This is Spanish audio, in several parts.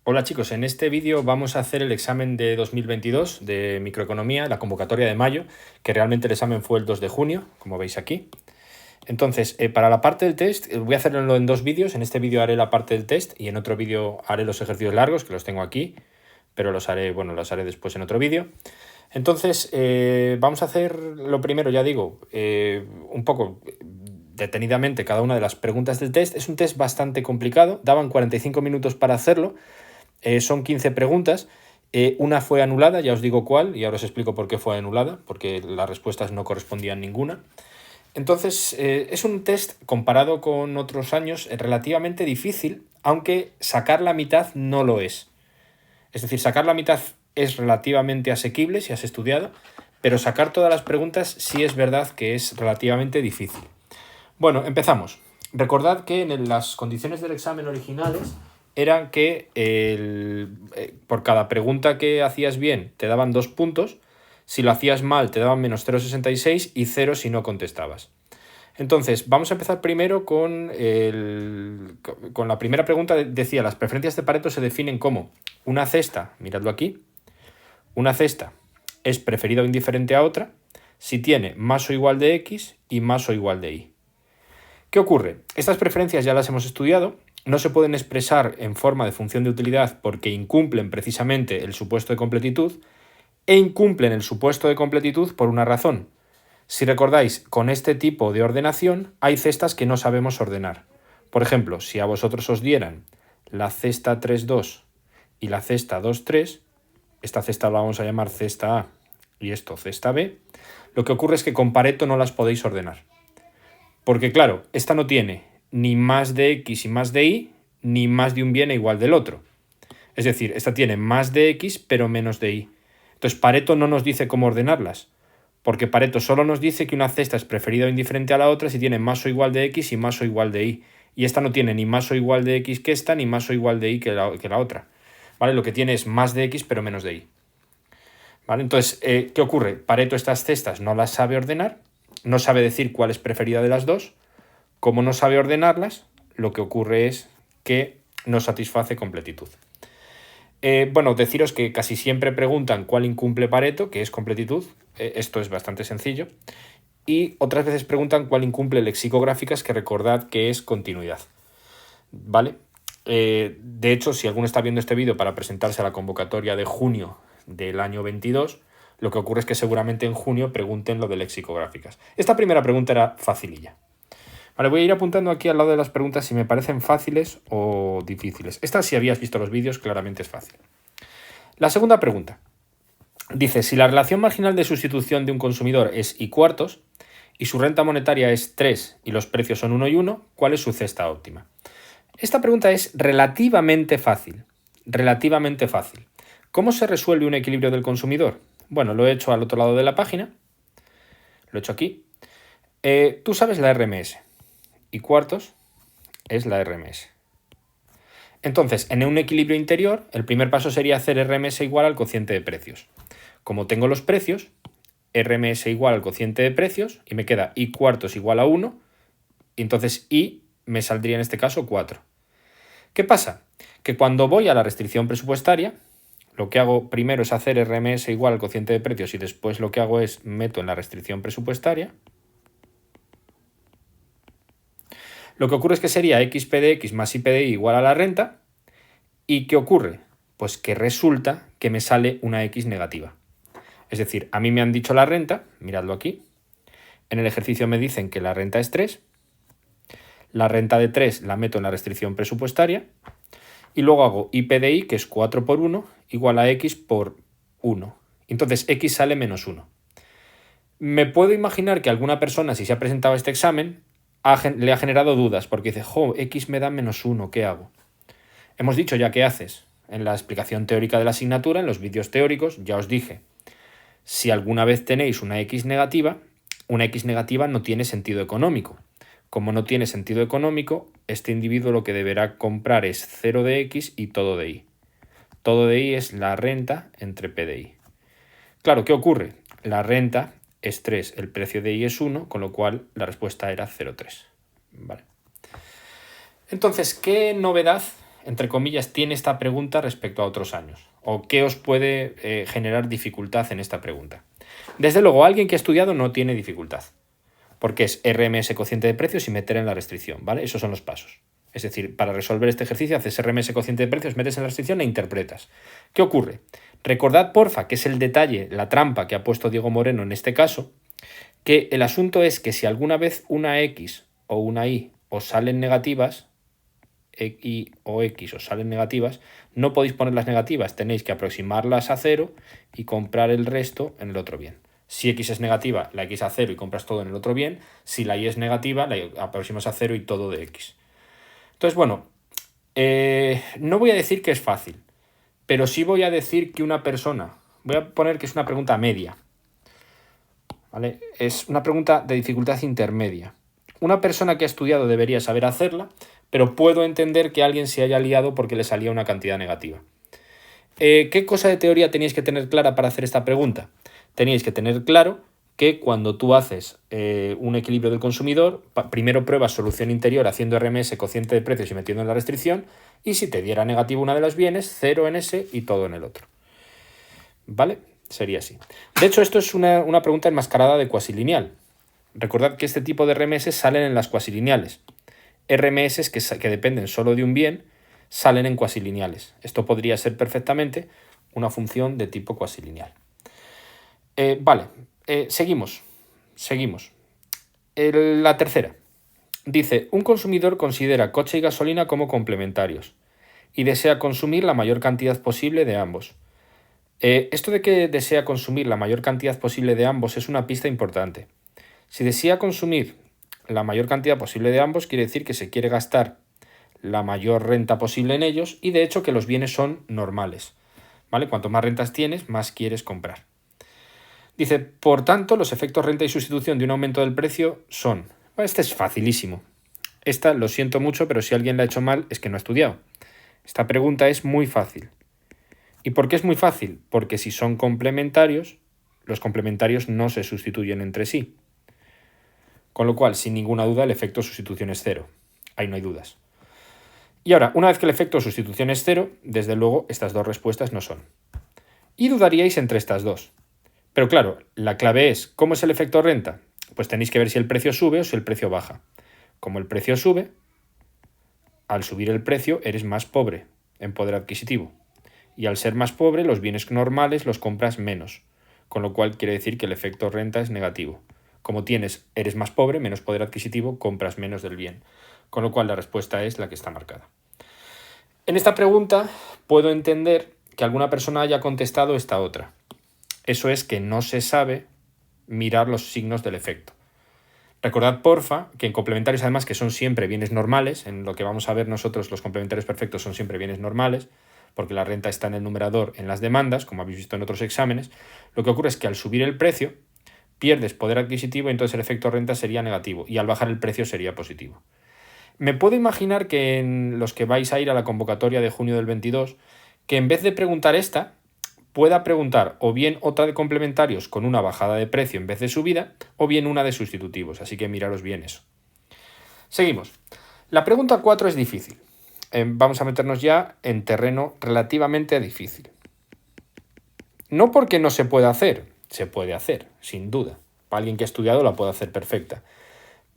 Hola chicos, en este vídeo vamos a hacer el examen de 2022 de microeconomía, la convocatoria de mayo, que realmente el examen fue el 2 de junio, como veis aquí. Entonces, para la parte del test, voy a hacerlo en dos vídeos. En este vídeo haré la parte del test y en otro vídeo haré los ejercicios largos, que los tengo aquí, pero los haré después en otro vídeo. Entonces, vamos a hacer lo primero, ya digo, un poco detenidamente cada una de las preguntas del test. Es un test bastante complicado, daban 45 minutos para hacerlo. Son 15 preguntas, una fue anulada, ya os digo cuál, y ahora os explico por qué fue anulada, porque las respuestas no correspondían ninguna. Entonces, es un test, comparado con otros años, relativamente difícil, aunque sacar la mitad no lo es. Es decir, sacar la mitad es relativamente asequible si has estudiado, pero sacar todas las preguntas sí es verdad que es relativamente difícil. Bueno, empezamos. Recordad que en las condiciones del examen originales era que por cada pregunta que hacías bien te daban 2 puntos, si lo hacías mal te daban menos 0,66 y 0 si no contestabas. Entonces, vamos a empezar primero con la primera pregunta. Decía, las preferencias de Pareto se definen como una cesta, miradlo aquí, una cesta es preferida o indiferente a otra si tiene más o igual de X y más o igual de Y. ¿Qué ocurre? Estas preferencias ya las hemos estudiado. No se pueden expresar en forma de función de utilidad porque incumplen precisamente el supuesto de completitud e incumplen el supuesto de completitud por una razón. Si recordáis, con este tipo de ordenación hay cestas que no sabemos ordenar. Por ejemplo, si a vosotros os dieran la cesta 3,2 y la cesta 2,3, esta cesta la vamos a llamar cesta A y esto cesta B, lo que ocurre es que con Pareto no las podéis ordenar. Porque claro, esta no tiene ni más de X y más de Y, ni más de un bien igual del otro. Es decir, esta tiene más de X pero menos de Y. Entonces Pareto no nos dice cómo ordenarlas, porque Pareto solo nos dice que una cesta es preferida o indiferente a la otra si tiene más o igual de X y más o igual de Y. Y esta no tiene ni más o igual de X que esta, ni más o igual de Y que la otra. ¿Vale? Lo que tiene es más de X pero menos de Y. ¿Vale? Entonces, ¿qué ocurre? Pareto estas cestas no las sabe ordenar, no sabe decir cuál es preferida de las dos. Como no sabe ordenarlas, lo que ocurre es que no satisface completitud. Bueno, deciros que casi siempre preguntan cuál incumple Pareto, que es completitud. Esto es bastante sencillo. Y otras veces preguntan cuál incumple lexicográficas, que recordad que es continuidad. ¿Vale? De hecho, si alguno está viendo este vídeo para presentarse a la convocatoria de junio del año 22, lo que ocurre es que seguramente en junio pregunten lo de lexicográficas. Esta primera pregunta era facililla. Vale, voy a ir apuntando aquí al lado de las preguntas si me parecen fáciles o difíciles. Esta, si habías visto los vídeos, claramente es fácil. La segunda pregunta dice, si la relación marginal de sustitución de un consumidor es I cuartos y su renta monetaria es 3 y los precios son 1 y 1, ¿cuál es su cesta óptima? Esta pregunta es relativamente fácil. Relativamente fácil. ¿Cómo se resuelve un equilibrio del consumidor? Bueno, lo he hecho al otro lado de la página. Lo he hecho aquí. Tú sabes la RMS. Y cuartos es la RMS. Entonces, en un equilibrio interior, el primer paso sería hacer RMS igual al cociente de precios. Como tengo los precios, RMS igual al cociente de precios, y me queda I cuartos igual a 1, y entonces I me saldría en este caso 4. ¿Qué pasa? Que cuando voy a la restricción presupuestaria, lo que hago primero es hacer RMS igual al cociente de precios y después lo que hago es meto en la restricción presupuestaria. Lo que ocurre es que sería XP de X más IP de Y igual a la renta. ¿Y qué ocurre? Pues que resulta que me sale una X negativa. Es decir, a mí me han dicho la renta, miradlo aquí. En el ejercicio me dicen que la renta es 3. La renta de 3 la meto en la restricción presupuestaria. Y luego hago IP de Y, que es 4 por 1, igual a X por 1. Entonces X sale menos 1. Me puedo imaginar que alguna persona, si se ha presentado a este examen, le ha generado dudas, porque dice, X me da menos 1, ¿qué hago? Hemos dicho ya qué haces. En la explicación teórica de la asignatura, en los vídeos teóricos, ya os dije, si alguna vez tenéis una X negativa no tiene sentido económico. Como no tiene sentido económico, este individuo lo que deberá comprar es 0 de X y todo de Y. Todo de Y es la renta entre P de Y. Claro, ¿qué ocurre? La renta es 3, el precio de Y es 1, con lo cual la respuesta era 0,3. Vale. Entonces, ¿qué novedad entre comillas, tiene esta pregunta respecto a otros años? ¿O qué os puede generar dificultad en esta pregunta? Desde luego, alguien que ha estudiado no tiene dificultad, porque es RMS cociente de precios y meter en la restricción, ¿vale? Esos son los pasos. Es decir, para resolver este ejercicio haces RMS cociente de precios, metes en la restricción e interpretas. ¿Qué ocurre? Recordad, porfa, que es el detalle, la trampa que ha puesto Diego Moreno en este caso, que el asunto es que si alguna vez una X o una Y os salen negativas, Y o X os salen negativas, no podéis ponerlas negativas, tenéis que aproximarlas a 0 y comprar el resto en el otro bien. Si X es negativa, la X a 0 y compras todo en el otro bien. Si la Y es negativa, la aproximas a 0 y todo de X. Entonces, bueno, no voy a decir que es fácil, pero sí voy a decir que una persona, voy a poner que es una pregunta media, ¿vale? Es una pregunta de dificultad intermedia. Una persona que ha estudiado debería saber hacerla, pero puedo entender que alguien se haya liado porque le salía una cantidad negativa. ¿Qué cosa de teoría tenéis que tener clara para hacer esta pregunta? Tenéis que tener claro que cuando tú haces un equilibrio del consumidor, primero pruebas solución interior haciendo RMS cociente de precios y metiendo en la restricción, y si te diera negativo una de las bienes, 0 en ese y todo en el otro. ¿Vale? Sería así. De hecho, esto es una pregunta enmascarada de cuasilineal. Recordad que este tipo de RMS salen en las cuasilineales. RMS que dependen solo de un bien salen en cuasilineales. Esto podría ser perfectamente una función de tipo cuasilineal. Vale, seguimos. La tercera. Dice, un consumidor considera coche y gasolina como complementarios y desea consumir la mayor cantidad posible de ambos. Esto de que desea consumir la mayor cantidad posible de ambos es una pista importante. Si desea consumir la mayor cantidad posible de ambos, quiere decir que se quiere gastar la mayor renta posible en ellos y de hecho que los bienes son normales. ¿Vale? Cuanto más rentas tienes, más quieres comprar. Dice, por tanto, los efectos renta y sustitución de un aumento del precio son... Bueno, este es facilísimo. Esta, lo siento mucho, pero si alguien la ha hecho mal es que no ha estudiado. Esta pregunta es muy fácil. ¿Y por qué es muy fácil? Porque si son complementarios, los complementarios no se sustituyen entre sí. Con lo cual, sin ninguna duda, el efecto sustitución es 0. Ahí no hay dudas. Y ahora, una vez que el efecto sustitución es 0, desde luego, estas dos respuestas no son. Y dudaríais entre estas dos. Pero claro, la clave es, ¿cómo es el efecto renta? Pues tenéis que ver si el precio sube o si el precio baja. Como el precio sube, al subir el precio eres más pobre en poder adquisitivo. Y al ser más pobre, los bienes normales los compras menos. Con lo cual quiere decir que el efecto renta es negativo. Como eres más pobre, menos poder adquisitivo, compras menos del bien. Con lo cual la respuesta es la que está marcada. En esta pregunta puedo entender que alguna persona haya contestado esta otra. Eso es que no se sabe mirar los signos del efecto. Recordad, porfa, que en complementarios además que son siempre bienes normales, en lo que vamos a ver nosotros los complementarios perfectos son siempre bienes normales, porque la renta está en el numerador en las demandas, como habéis visto en otros exámenes, lo que ocurre es que al subir el precio pierdes poder adquisitivo y entonces el efecto renta sería negativo y al bajar el precio sería positivo. Me puedo imaginar que en los que vais a ir a la convocatoria de junio del 22, que en vez de preguntar esta, pueda preguntar o bien otra de complementarios con una bajada de precio en vez de subida, o bien una de sustitutivos, así que miraros bien eso. Seguimos. La pregunta 4 es difícil. Vamos a meternos ya en terreno relativamente difícil. No porque no se pueda hacer, se puede hacer, sin duda. Para alguien que ha estudiado la puede hacer perfecta.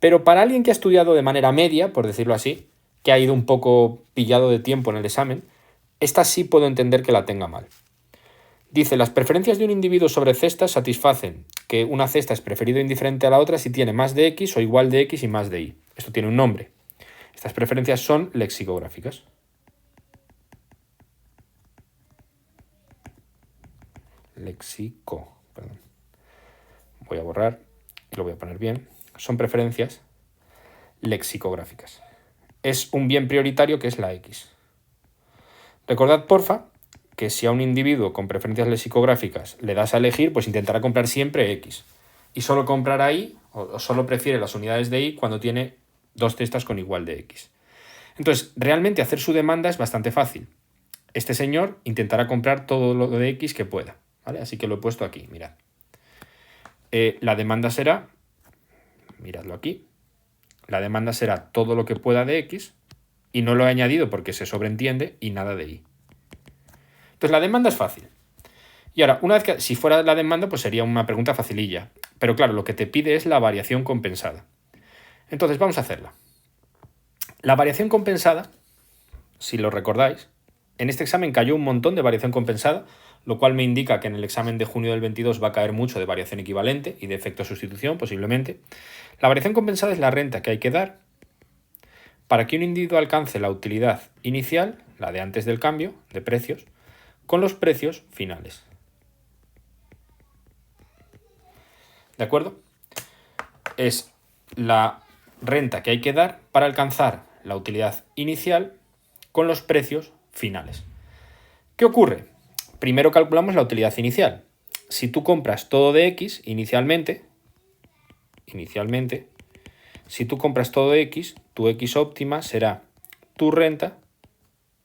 Pero para alguien que ha estudiado de manera media, por decirlo así, que ha ido un poco pillado de tiempo en el examen, esta sí puedo entender que la tenga mal. Dice, las preferencias de un individuo sobre cestas satisfacen que una cesta es preferida o indiferente a la otra si tiene más de X o igual de X y más de Y. Esto tiene un nombre. Estas preferencias son lexicográficas. Perdón. Voy a borrar y lo voy a poner bien. Son preferencias lexicográficas. Es un bien prioritario que es la X. Recordad, porfa, que si a un individuo con preferencias lexicográficas le das a elegir, pues intentará comprar siempre X. Y solo comprará Y, o solo prefiere las unidades de Y cuando tiene dos cestas con igual de X. Entonces, realmente hacer su demanda es bastante fácil. Este señor intentará comprar todo lo de X que pueda, ¿vale? Así que lo he puesto aquí, mirad. La demanda será, miradlo aquí, la demanda será todo lo que pueda de X y no lo he añadido porque se sobreentiende, y nada de I. Entonces la demanda es fácil. Y ahora, una vez que, si fuera la demanda, pues sería una pregunta facililla. Pero claro, lo que te pide es la variación compensada. Entonces vamos a hacerla. La variación compensada, si lo recordáis, en este examen cayó un montón de variación compensada, lo cual me indica que en el examen de junio del 22 va a caer mucho de variación equivalente y de efecto sustitución, posiblemente. La variación compensada es la renta que hay que dar para que un individuo alcance la utilidad inicial, la de antes del cambio de precios, con los precios finales. ¿De acuerdo? Es la renta que hay que dar para alcanzar la utilidad inicial con los precios finales. ¿Qué ocurre? Primero calculamos la utilidad inicial. Si tú compras todo de X inicialmente, si tú compras todo de X, tu X óptima será tu renta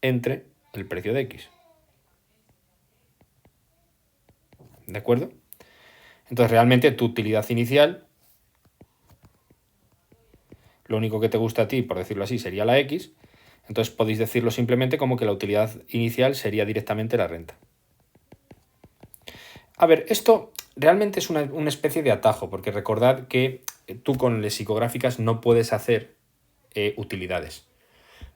entre el precio de X. ¿De acuerdo? Entonces realmente tu utilidad inicial, lo único que te gusta a ti, por decirlo así, sería la X. Entonces podéis decirlo simplemente como que la utilidad inicial sería directamente la renta. A ver, esto realmente es una especie de atajo, porque recordad que tú con lexicográficas no puedes hacer utilidades.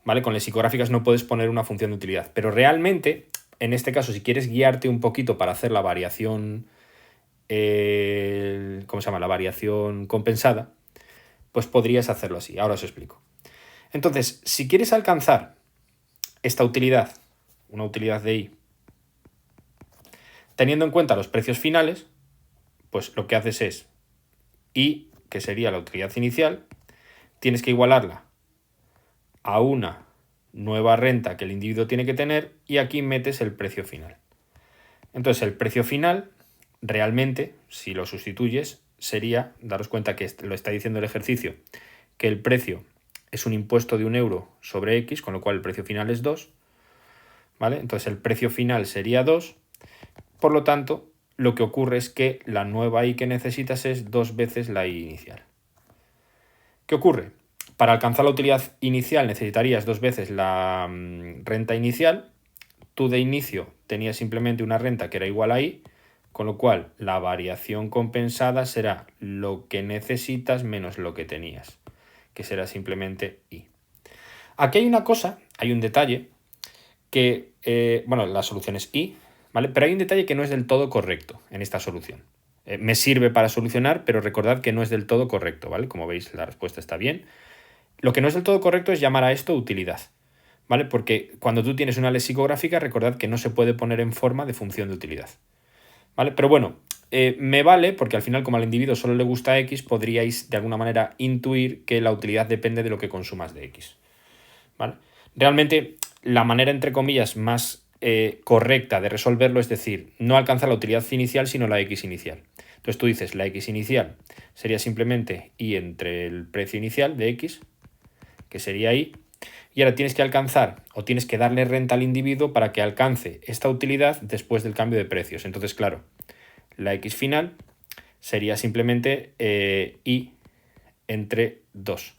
¿Vale? Con lexicográficas no puedes poner una función de utilidad. Pero realmente, en este caso, si quieres guiarte un poquito para hacer la variación, ¿cómo se llama? La variación compensada, pues podrías hacerlo así. Ahora os explico. Entonces, si quieres alcanzar esta utilidad, una utilidad de I, teniendo en cuenta los precios finales, pues lo que haces es I, que sería la utilidad inicial, tienes que igualarla a una nueva renta que el individuo tiene que tener y aquí metes el precio final. Entonces el precio final realmente, si lo sustituyes, sería, daros cuenta que lo está diciendo el ejercicio, que el precio es un impuesto de 1 euro sobre X, con lo cual el precio final es 2, ¿vale? Entonces el precio final sería 2, por lo tanto, lo que ocurre es que la nueva I que necesitas es 2 veces la I inicial. ¿Qué ocurre? Para alcanzar la utilidad inicial necesitarías 2 veces la renta inicial. Tú de inicio tenías simplemente una renta que era igual a I, con lo cual la variación compensada será lo que necesitas menos lo que tenías, que será simplemente I. Aquí hay una cosa, hay un detalle, que, bueno, la solución es I, ¿vale? Pero hay un detalle que no es del todo correcto en esta solución. Me sirve para solucionar, pero recordad que no es del todo correcto, ¿vale? Como veis, la respuesta está bien. Lo que no es del todo correcto es llamar a esto utilidad, ¿vale? Porque cuando tú tienes una lexicográfica, recordad que no se puede poner en forma de función de utilidad, ¿vale? Pero bueno, me vale porque al final, como al individuo solo le gusta X, podríais de alguna manera intuir que la utilidad depende de lo que consumas de X, ¿vale? Realmente, la manera, entre comillas, más correcta de resolverlo es decir, no alcanza la utilidad inicial, sino la X inicial. Entonces tú dices, la X inicial sería simplemente I entre el precio inicial de X, que sería I, y ahora tienes que alcanzar o tienes que darle renta al individuo para que alcance esta utilidad después del cambio de precios. Entonces, claro, la X final sería simplemente I entre 2,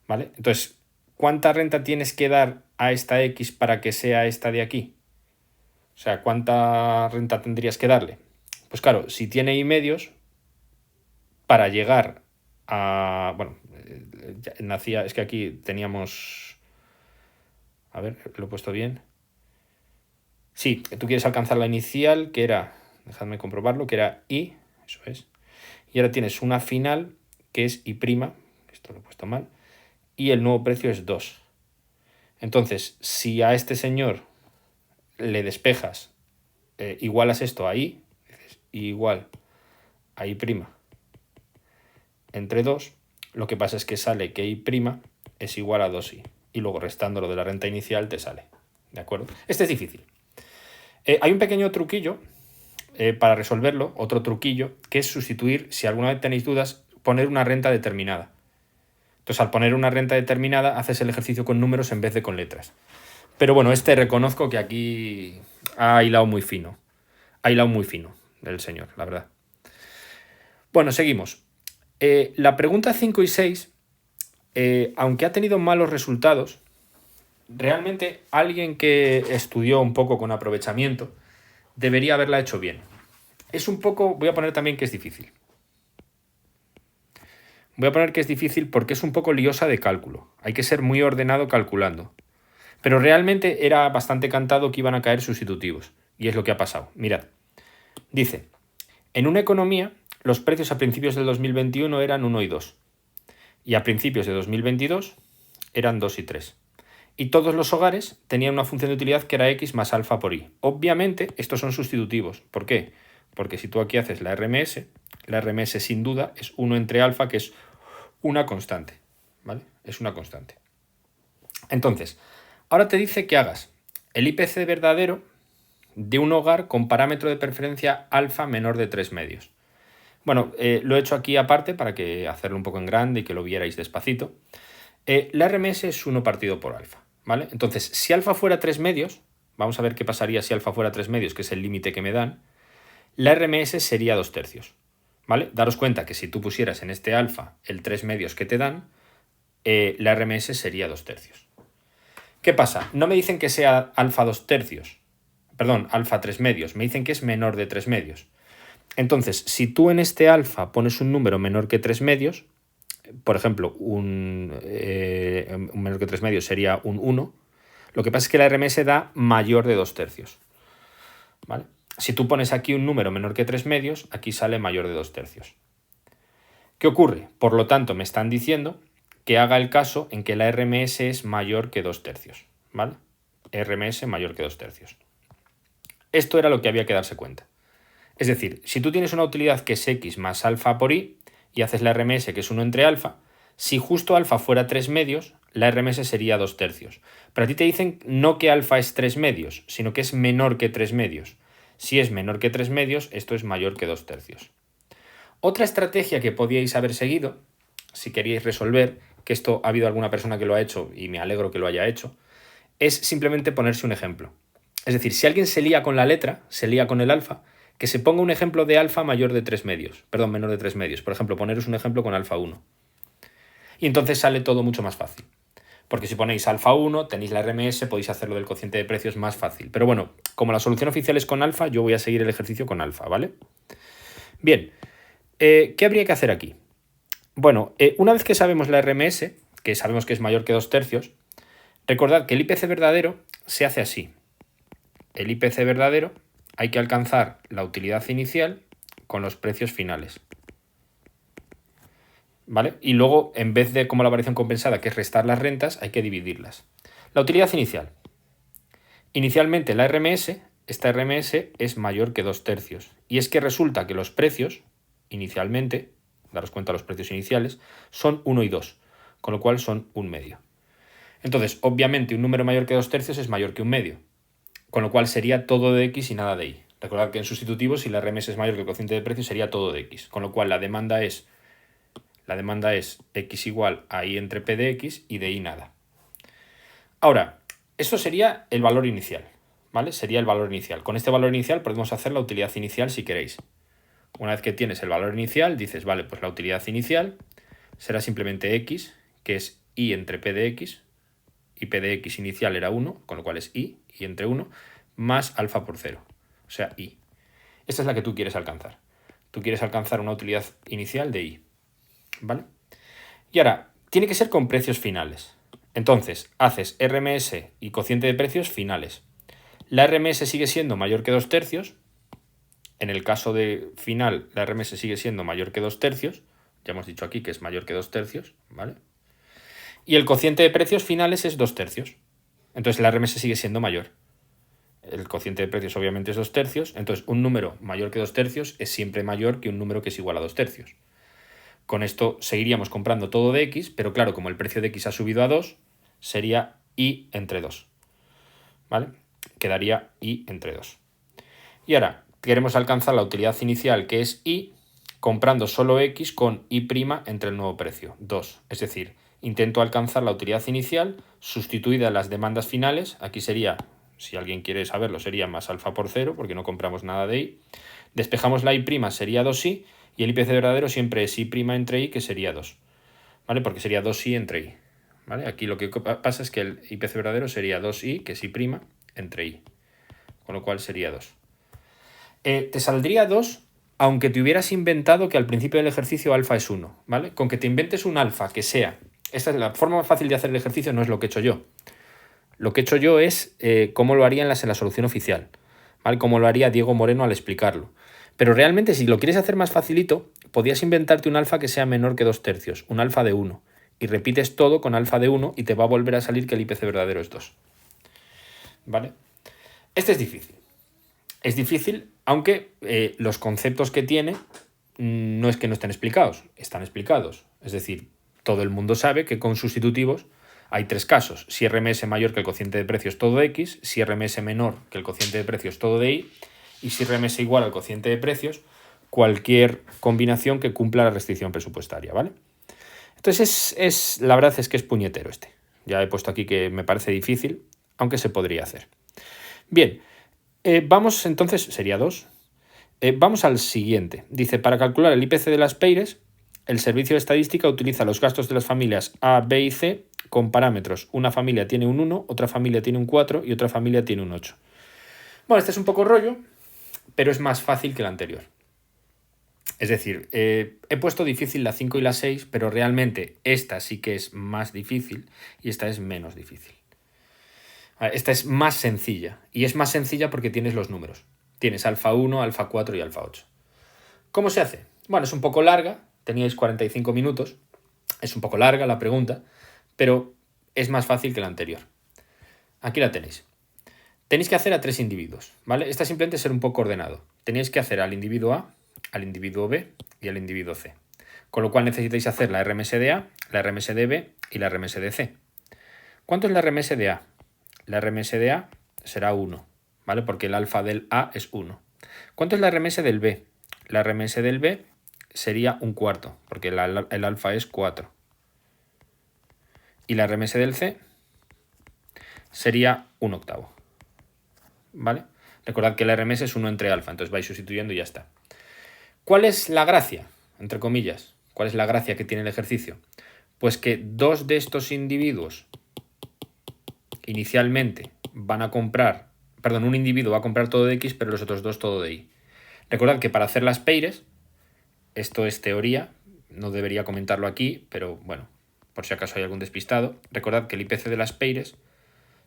¿vale? Entonces, ¿cuánta renta tienes que dar a esta X para que sea esta de aquí? O sea, ¿cuánta renta tendrías que darle? Pues claro, si tiene I medios, para llegar a... Bueno, es que aquí teníamos... A ver, lo he puesto bien. Sí, tú quieres alcanzar la inicial, que era... Dejadme comprobarlo, que era I, eso es. Y ahora tienes una final, que es I', esto lo he puesto mal, y el nuevo precio es 2. Entonces, si a este señor le despejas, igualas esto a I, dices I igual a I' entre 2, lo que pasa es que sale que I' es igual a 2i. Y luego restando lo de la renta inicial te sale. ¿De acuerdo? Este es difícil. Hay un pequeño truquillo para resolverlo, otro truquillo, que es sustituir, si alguna vez tenéis dudas, poner una renta determinada. Entonces, al poner una renta determinada, haces el ejercicio con números en vez de con letras. Pero bueno, reconozco que aquí ha hilado muy fino. Ha hilado muy fino el señor, la verdad. Bueno, seguimos. La pregunta 5 y 6, aunque ha tenido malos resultados, realmente alguien que estudió un poco con aprovechamiento debería haberla hecho bien. Es un poco, voy a poner también que es difícil. Voy a poner que es difícil porque es un poco liosa de cálculo. Hay que ser muy ordenado calculando. Pero realmente era bastante cantado que iban a caer sustitutivos. Y es lo que ha pasado. Mirad. Dice, en una economía, los precios a principios del 2021 eran 1 y 2. Y a principios de 2022 eran 2 y 3. Y todos los hogares tenían una función de utilidad que era x más alfa por y. Obviamente, estos son sustitutivos. ¿Por qué? Porque si tú aquí haces la RMS sin duda es 1 entre alfa, que es una constante. ¿Vale? Es una constante. Entonces, ahora te dice que hagas el IPC verdadero de un hogar con parámetro de preferencia alfa menor de 3 medios. Bueno, lo he hecho aquí aparte para que hacerlo un poco en grande y que lo vierais despacito. La RMS es 1 partido por alfa, ¿vale? Entonces, si alfa fuera 3 medios, vamos a ver qué pasaría si alfa fuera 3 medios, que es el límite que me dan, la RMS sería 2 tercios, ¿vale? Daros cuenta que si tú pusieras en este alfa el 3 medios que te dan, la RMS sería 2 tercios. ¿Qué pasa? No me dicen que sea alfa 2 tercios, perdón, alfa 3 medios, me dicen que es menor de 3 medios. Entonces, si tú en este alfa pones un número menor que 3 medios, por ejemplo, un menor que 3 medios sería un 1, lo que pasa es que la RMS da mayor de 2 tercios. ¿Vale? Si tú pones aquí un número menor que 3 medios, aquí sale mayor de 2 tercios. ¿Qué ocurre? Por lo tanto, me están diciendo que haga el caso en que la RMS es mayor que 2 tercios. ¿Vale? RMS mayor que 2 tercios. Esto era lo que había que darse cuenta. Es decir, si tú tienes una utilidad que es x más alfa por y y haces la RMS que es 1 entre alfa, si justo alfa fuera 3 medios, la RMS sería 2 tercios. Pero a ti te dicen no que alfa es 3 medios, sino que es menor que 3 medios. Si es menor que 3 medios, esto es mayor que 2 tercios. Otra estrategia que podíais haber seguido, si queríais resolver, que esto ha habido alguna persona que lo ha hecho y me alegro que lo haya hecho, es simplemente ponerse un ejemplo. Es decir, si alguien se lía con la letra, se lía con el alfa, que se ponga un ejemplo de alfa mayor de 3 medios, perdón, menor de 3 medios. Por ejemplo, poneros un ejemplo con alfa 1. Y entonces sale todo mucho más fácil. Porque si ponéis alfa 1, tenéis la RMS, podéis hacerlo del cociente de precios más fácil. Pero bueno, como la solución oficial es con alfa, yo voy a seguir el ejercicio con alfa, ¿vale? Bien, ¿qué habría que hacer aquí? Bueno, una vez que sabemos la RMS, que sabemos que es mayor que 2 tercios, recordad que el IPC verdadero se hace así. El IPC verdadero hay que alcanzar la utilidad inicial con los precios finales. ¿Vale? Y luego, en vez de como la variación compensada, que es restar las rentas, hay que dividirlas. La utilidad inicial. Inicialmente la RMS, esta RMS es mayor que 2 tercios. Y es que resulta que los precios, inicialmente, daros cuenta los precios iniciales, son 1 y 2, con lo cual son 1 medio. Entonces, obviamente, un número mayor que 2 tercios es mayor que 1 medio, con lo cual sería todo de x y nada de y. Recordad que en sustitutivo, si la RMS es mayor que el cociente de precios, sería todo de x, con lo cual la demanda es x igual a y entre p de x y de y nada. Ahora, eso sería el valor inicial, ¿vale? Sería el valor inicial. Con este valor inicial podemos hacer la utilidad inicial si queréis. Una vez que tienes el valor inicial, dices, vale, pues la utilidad inicial será simplemente x, que es y entre p de x, y p de x inicial era 1, con lo cual es y entre 1, más alfa por 0, o sea, y. Esta es la que tú quieres alcanzar. Tú quieres alcanzar una utilidad inicial de y. ¿Vale? Y ahora, tiene que ser con precios finales. Entonces, haces RMS y cociente de precios finales. La RMS sigue siendo mayor que 2 tercios. En el caso de final, la RMS sigue siendo mayor que 2 tercios. Ya hemos dicho aquí que es mayor que 2 tercios, ¿vale? Y el cociente de precios finales es 2 tercios. Entonces la RMS sigue siendo mayor. El cociente de precios obviamente es 2 tercios. Entonces un número mayor que 2 tercios es siempre mayor que un número que es igual a 2 tercios. Con esto seguiríamos comprando todo de x, pero claro, como el precio de x ha subido a 2, sería y entre 2. ¿Vale? Quedaría y entre 2. Y ahora, queremos alcanzar la utilidad inicial, que es y, comprando solo x con y' entre el nuevo precio, 2. Es decir, intento alcanzar la utilidad inicial sustituida en las demandas finales. Aquí sería, si alguien quiere saberlo, sería más alfa por 0, porque no compramos nada de y. Despejamos la y', sería 2i, y el IPC verdadero siempre es y' entre y, que sería 2, ¿vale? Porque sería 2i entre y, ¿vale? Aquí lo que pasa es que el IPC verdadero sería 2i, que es i', entre i. Con lo cual sería 2. Te saldría 2 aunque te hubieras inventado que al principio del ejercicio alfa es 1, ¿vale? Con que te inventes un alfa que sea... Esta es la forma más fácil de hacer el ejercicio, no es lo que he hecho yo. Lo que he hecho yo es cómo lo haría en la solución oficial, ¿vale? Cómo lo haría Diego Moreno al explicarlo. Pero realmente, si lo quieres hacer más facilito, podías inventarte un alfa que sea menor que 2/3, un alfa de 1. Y repites todo con alfa de 1 y te va a volver a salir que el IPC verdadero es 2. ¿Vale? Este es difícil. Es difícil, aunque los conceptos que tiene no es que no estén explicados, están explicados. Es decir, todo el mundo sabe que con sustitutivos hay tres casos. Si RMS mayor que el cociente de precios todo de X, si RMS menor que el cociente de precios todo de Y, y si RMS igual al cociente de precios, cualquier combinación que cumpla la restricción presupuestaria, ¿vale? Entonces, la verdad es que es puñetero este. Ya he puesto aquí que me parece difícil, aunque se podría hacer. Bien, vamos entonces, sería 2. Vamos al siguiente. Dice, para calcular el IPC de las PEIRES, el servicio de estadística utiliza los gastos de las familias A, B y C con parámetros. Una familia tiene un 1, otra familia tiene un 4 y otra familia tiene un 8. Bueno, este es un poco rollo, pero es más fácil que el anterior. Es decir, he puesto difícil la 5 y la 6, pero realmente esta sí que es más difícil y esta es menos difícil. Esta es más sencilla, y es más sencilla porque tienes los números. Tienes alfa 1, alfa 4 y alfa 8. ¿Cómo se hace? Bueno, es un poco larga, teníais 45 minutos, es un poco larga la pregunta, pero es más fácil que la anterior. Aquí la tenéis. Tenéis que hacer a 3 individuos, ¿vale? Esta simplemente es ser un poco ordenado. Tenéis que hacer al individuo A, al individuo B y al individuo C. Con lo cual necesitáis hacer la RMS de A, la RMS de B y la RMS de C. ¿Cuánto es la RMS de A? La RMS de A será 1, ¿vale? Porque el alfa del A es 1. ¿Cuánto es la RMS del B? La RMS del B sería un cuarto, porque el alfa es 4. Y la RMS del C sería un octavo, ¿vale? Recordad que la RMS es 1 entre alfa, entonces vais sustituyendo y ya está. ¿Cuál es la gracia? Entre comillas. ¿Cuál es la gracia que tiene el ejercicio? Pues que dos de estos individuos inicialmente van a comprar, perdón, un individuo va a comprar todo de X, pero los otros dos todo de Y. Recordad que para hacer las PEIRES, esto es teoría, no debería comentarlo aquí, pero bueno, por si acaso hay algún despistado, recordad que el IPC de las PEIRES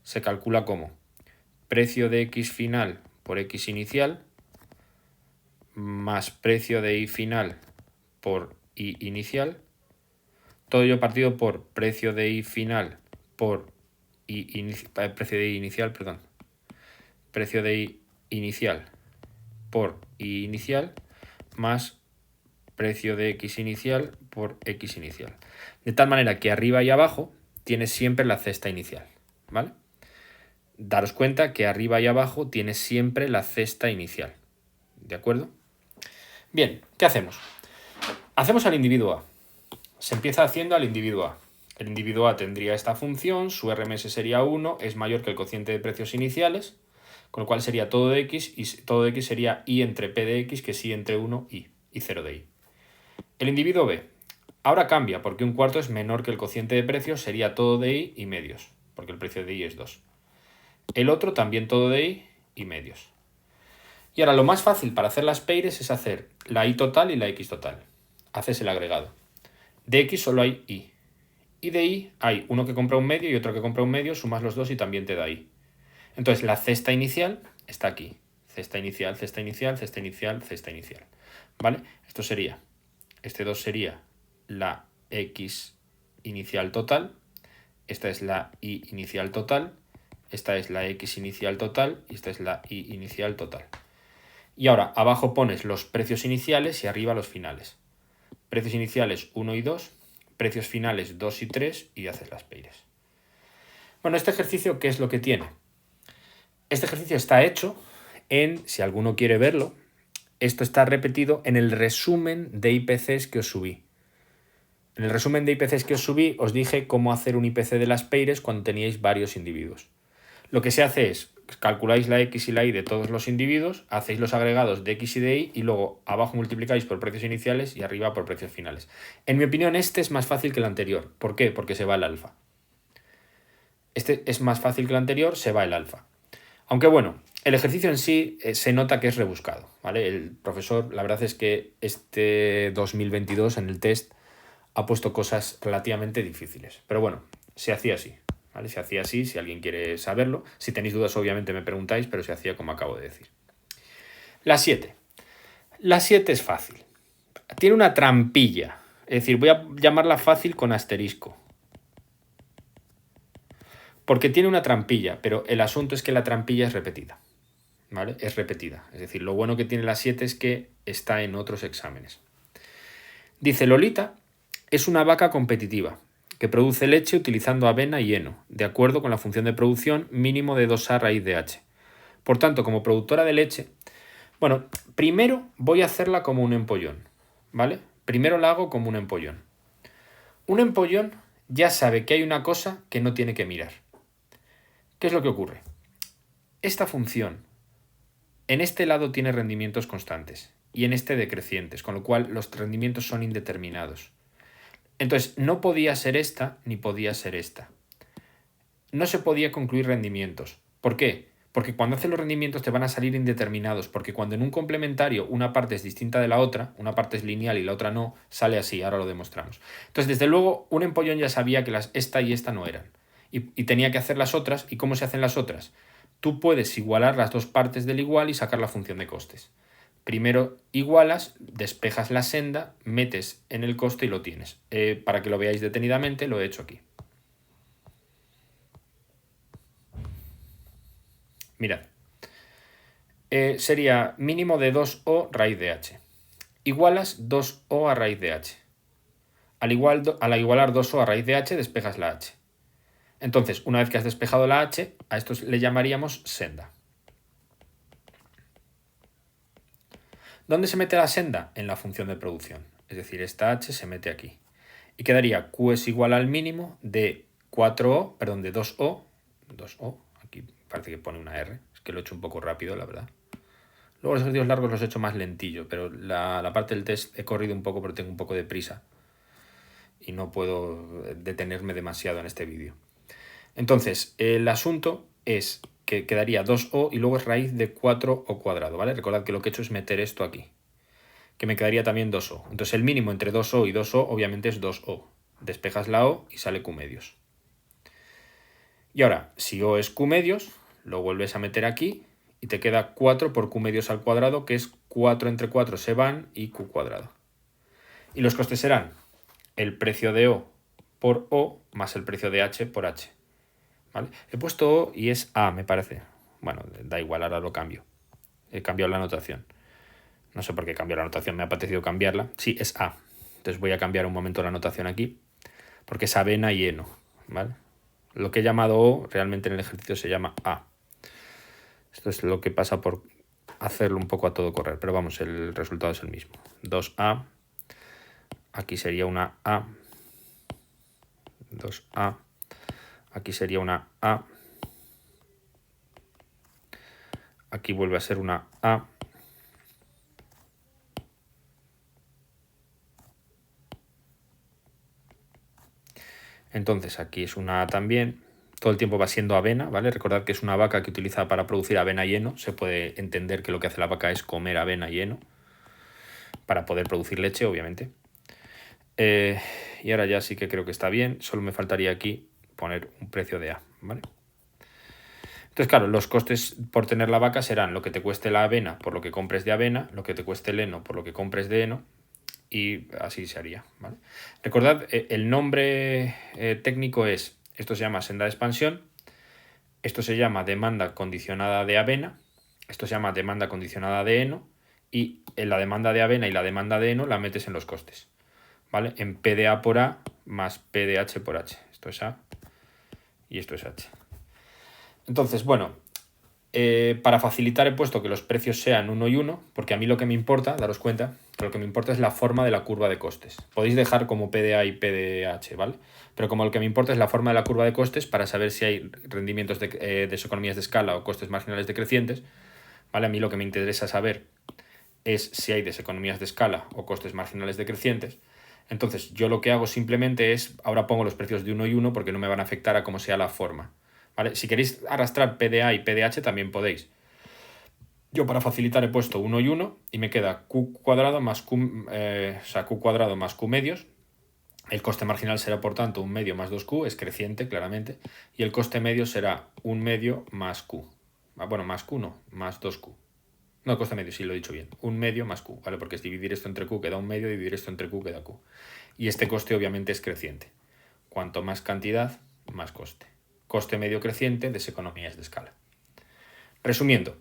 se calcula como precio de X final por X inicial más precio de Y final por Y inicial, todo ello partido por precio de Y final por precio de Y inicial, perdón, precio de Y inicial por Y inicial más precio de X inicial por X inicial. De tal manera que arriba y abajo tienes siempre la cesta inicial, ¿vale? Daros cuenta que arriba y abajo tienes siempre la cesta inicial, ¿de acuerdo? Bien, ¿qué hacemos? Hacemos al individuo A. Se empieza haciendo al individuo A. El individuo A tendría esta función, su RMS sería 1, es mayor que el cociente de precios iniciales, con lo cual sería todo de X, y todo de X sería Y entre P de X, que es Y entre 1 y 0 de Y. El individuo B. Ahora cambia, porque un cuarto es menor que el cociente de precios, sería todo de Y y medios, porque el precio de Y es 2. El otro también todo de Y y medios. Y ahora lo más fácil para hacer las PEIRES es hacer la Y total y la X total. Haces el agregado. De X solo hay Y. Y de Y hay uno que compra un medio y otro que compra un medio, sumas los dos y también te da Y. Entonces la cesta inicial está aquí. Cesta inicial, cesta inicial, cesta inicial, cesta inicial. ¿Vale? Esto sería, este 2 sería la X inicial total, esta es la Y inicial total, esta es la X inicial total y esta es la Y inicial total. Y ahora abajo pones los precios iniciales y arriba los finales. Precios iniciales 1 y 2, precios finales 2 y 3 y haces las PEIRES. Bueno, este ejercicio, ¿qué es lo que tiene? Este ejercicio está hecho en, si alguno quiere verlo, esto está repetido en el resumen de IPCs que os subí. En el resumen de IPCs que os subí os dije cómo hacer un IPC de las PEIRES cuando teníais varios individuos. Lo que se hace es, calculáis la X y la Y de todos los individuos, hacéis los agregados de X y de Y y luego abajo multiplicáis por precios iniciales y arriba por precios finales. En mi opinión este es más fácil que el anterior. ¿Por qué? Porque se va el alfa. Este es más fácil que el anterior, se va el alfa. Aunque bueno, el ejercicio en sí se nota que es rebuscado, ¿vale? El profesor, la verdad es que este 2022 en el test ha puesto cosas relativamente difíciles. Pero bueno, se hacía así, ¿vale? Se hacía así, si alguien quiere saberlo. Si tenéis dudas, obviamente me preguntáis, pero se hacía como acabo de decir. La 7. La 7 es fácil. Tiene una trampilla. Es decir, voy a llamarla fácil con asterisco. Porque tiene una trampilla, pero el asunto es que la trampilla es repetida. ¿Vale? Es repetida. Es decir, lo bueno que tiene la 7 es que está en otros exámenes. Dice, Lolita es una vaca competitiva que produce leche utilizando avena y heno, de acuerdo con la función de producción mínimo de 2A raíz de H. Por tanto, como productora de leche, bueno, primero voy a hacerla como un empollón, ¿vale? Primero la hago como un empollón. Un empollón ya sabe que hay una cosa que no tiene que mirar. ¿Qué es lo que ocurre? Esta función en este lado tiene rendimientos constantes y en este decrecientes, con lo cual los rendimientos son indeterminados. Entonces, no podía ser esta ni podía ser esta. No se podía concluir rendimientos. ¿Por qué? Porque cuando haces los rendimientos te van a salir indeterminados, porque cuando en un complementario una parte es distinta de la otra, una parte es lineal y la otra no, sale así, ahora lo demostramos. Entonces, desde luego, un empollón ya sabía que esta y esta no eran. Y tenía que hacer las otras. ¿Y cómo se hacen las otras? Tú puedes igualar las dos partes del igual y sacar la función de costes. Primero igualas, despejas la senda, metes en el coste y lo tienes. Para que lo veáis detenidamente, lo he hecho aquí. Mirad. Sería mínimo de 2O raíz de H. Igualas 2O a raíz de H. Al igualar 2O a raíz de H, despejas la H. Entonces, una vez que has despejado la H, a esto le llamaríamos senda. ¿Dónde se mete la senda? En la función de producción. Es decir, esta H se mete aquí. Y quedaría Q es igual al mínimo de 4O, perdón, de 2O. 2O, aquí parece que pone una R. Es que lo he hecho un poco rápido, la verdad. Luego los ejercicios largos los he hecho más lentillo, pero la parte del test he corrido un poco porque tengo un poco de prisa. Y no puedo detenerme demasiado en este vídeo. Entonces, el asunto es que quedaría 2O y luego es raíz de 4O cuadrado, ¿vale? Recordad que lo que he hecho es meter esto aquí, que me quedaría también 2O. Entonces el mínimo entre 2O y 2O obviamente es 2O. Despejas la O y sale Q medios. Y ahora, si O es Q medios, lo vuelves a meter aquí y te queda 4 por Q medios al cuadrado, que es 4 entre 4 se van y Q cuadrado. Y los costes serán el precio de O por O más el precio de H por H. ¿Vale? He puesto O y es A, me parece. Bueno, da igual, ahora lo cambio. He cambiado la notación. No sé por qué cambió la notación, me ha apetecido cambiarla. Sí, es A. Entonces voy a cambiar un momento la notación aquí, porque es avena y heno, ¿vale? Lo que he llamado O, realmente en el ejercicio se llama A. Esto es lo que pasa por hacerlo un poco a todo correr, pero vamos, el resultado es el mismo. 2A, aquí sería una A, 2A, aquí sería una A, aquí vuelve a ser una A, entonces aquí es una A también, todo el tiempo va siendo avena, ¿vale? Recordad que es una vaca que utiliza para producir avena y heno, se puede entender que lo que hace la vaca es comer avena y heno, para poder producir leche, obviamente. Y ahora ya sí que creo que está bien, solo me faltaría aquí poner un precio de A, ¿vale? Entonces, claro, los costes por tener la vaca serán lo que te cueste la avena por lo que compres de avena, lo que te cueste el heno por lo que compres de heno, y así se haría, ¿vale? Recordad, el nombre técnico es, esto se llama senda de expansión, esto se llama demanda condicionada de avena, esto se llama demanda condicionada de heno, y en la demanda de avena y la demanda de heno la metes en los costes, ¿vale? En P de A por A más P de H por H. Esto es A y esto es H. Entonces, bueno, para facilitar he puesto que los precios sean 1 y 1, porque a mí lo que me importa, daros cuenta, que lo que me importa es la forma de la curva de costes. Podéis dejar como P de A y P de H, ¿vale? Pero como lo que me importa es la forma de la curva de costes para saber si hay rendimientos de deseconomías de escala o costes marginales decrecientes, ¿vale? A mí lo que me interesa saber es si hay deseconomías de escala o costes marginales decrecientes. Entonces yo lo que hago simplemente es, ahora pongo los precios de 1 y 1 porque no me van a afectar a cómo sea la forma. ¿vale? Si queréis arrastrar PDA y PDH también podéis. Yo para facilitar he puesto 1 y 1 y me queda Q cuadrado más Q, Q cuadrado más Q medios. El coste marginal será, por tanto, 1 medio más 2Q, es creciente, claramente, y el coste medio será 1 medio más Q. Bueno, más Q no, más 2Q. No, el coste medio, sí, lo he dicho bien. 1 medio más Q, ¿vale? Porque es dividir esto entre Q queda 1 medio, dividir esto entre Q queda Q. Y este coste obviamente es creciente. Cuanto más cantidad, más coste. Coste medio creciente, deseconomías de escala. Resumiendo,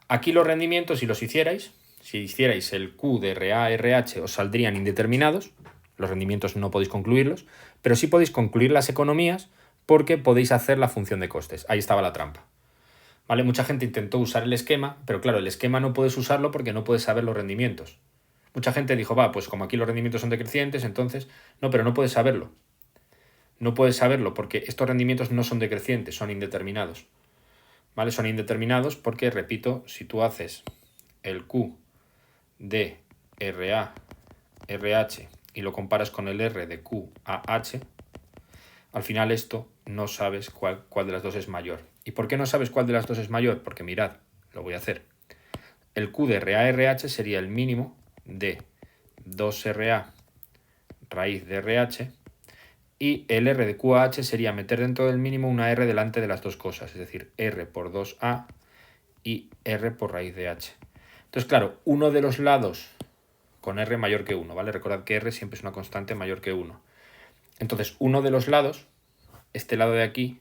aquí los rendimientos, si hicierais el Q de RA, RH, os saldrían indeterminados. Los rendimientos no podéis concluirlos, pero sí podéis concluir las economías porque podéis hacer la función de costes. Ahí estaba la trampa. ¿Vale? Mucha gente intentó usar el esquema, pero claro, el esquema no puedes usarlo porque no puedes saber los rendimientos. Mucha gente dijo, pues como aquí los rendimientos son decrecientes, entonces... No, pero no puedes saberlo. No puedes saberlo porque estos rendimientos no son decrecientes, son indeterminados. ¿Vale? Son indeterminados porque, repito, si tú haces el Q de RA, RH y lo comparas con el R de Q a H, al final esto no sabes cuál de las dos es mayor. ¿Y por qué no sabes cuál de las dos es mayor? Porque mirad, lo voy a hacer. El Q de RA RH sería el mínimo de 2RA raíz de RH y el R de Q a H sería meter dentro del mínimo una R delante de las dos cosas, es decir, R por 2A y R por raíz de H. Entonces, claro, uno de los lados con R mayor que 1, ¿vale? Recordad que R siempre es una constante mayor que 1. Entonces, uno de los lados, este lado de aquí,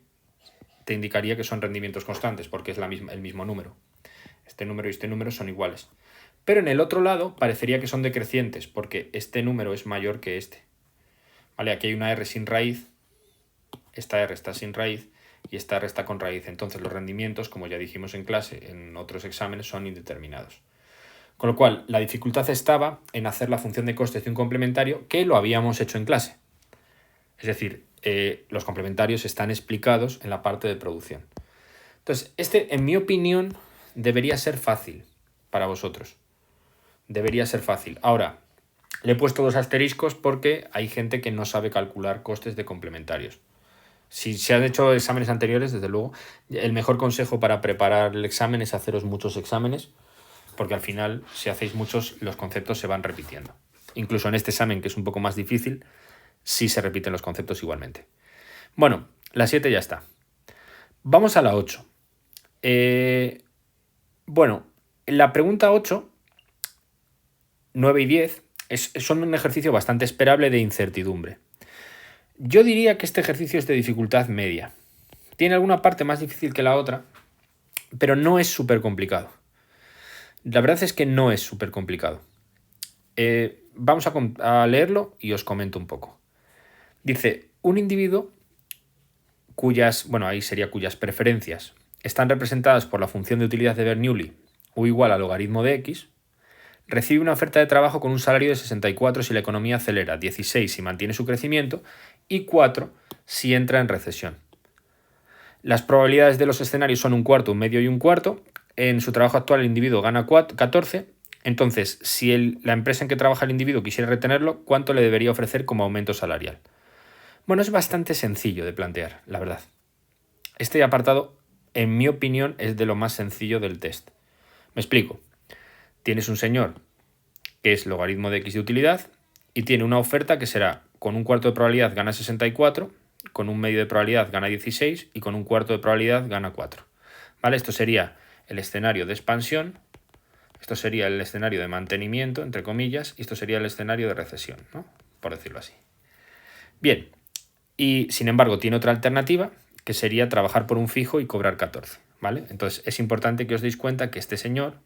te indicaría que son rendimientos constantes, porque es el mismo número. Este número y este número son iguales. Pero en el otro lado parecería que son decrecientes, porque este número es mayor que este. ¿Vale? Aquí hay una R sin raíz, esta R está sin raíz y esta R está con raíz. Entonces los rendimientos, como ya dijimos en clase, en otros exámenes, son indeterminados. Con lo cual, la dificultad estaba en hacer la función de costes de un complementario que lo habíamos hecho en clase. Es decir, los complementarios están explicados en la parte de producción. Entonces, este, en mi opinión, debería ser fácil para vosotros. Debería ser fácil. Ahora, le he puesto 2 asteriscos porque hay gente que no sabe calcular costes de complementarios. Si se han hecho exámenes anteriores, desde luego, el mejor consejo para preparar el examen es haceros muchos exámenes, porque al final, si hacéis muchos, los conceptos se van repitiendo. Incluso en este examen, que es un poco más difícil, sí se repiten los conceptos igualmente. Bueno, la 7 ya está. Vamos a la 8. Bueno, la pregunta 8, 9 y 10 son un ejercicio bastante esperable de incertidumbre. Yo diría que este ejercicio es de dificultad media. Tiene alguna parte más difícil que la otra, pero no es súper complicado. La verdad es que no es súper complicado. Vamos a leerlo y os comento un poco. Dice, un individuo cuyas preferencias están representadas por la función de utilidad de Bernoulli U igual al logaritmo de X, recibe una oferta de trabajo con un salario de 64 si la economía acelera, 16 si mantiene su crecimiento y 4 si entra en recesión. Las probabilidades de los escenarios son 1/4, 1/2 y 1/4. En su trabajo actual el individuo gana 14. Entonces, si la empresa en que trabaja el individuo quisiera retenerlo, ¿cuánto le debería ofrecer como aumento salarial? Bueno, es bastante sencillo de plantear, la verdad. Este apartado, en mi opinión, es de lo más sencillo del test. Me explico. Tienes un señor que es logaritmo de X de utilidad y tiene una oferta que será con 1/4 de probabilidad gana 64, con 1/2 de probabilidad gana 16 y con 1/4 de probabilidad gana 4. ¿Vale? Esto sería el escenario de expansión, esto sería el escenario de mantenimiento, entre comillas, y esto sería el escenario de recesión, ¿no? Por decirlo así. Bien, y sin embargo tiene otra alternativa que sería trabajar por un fijo y cobrar 14, ¿vale? Entonces es importante que os deis cuenta que este señor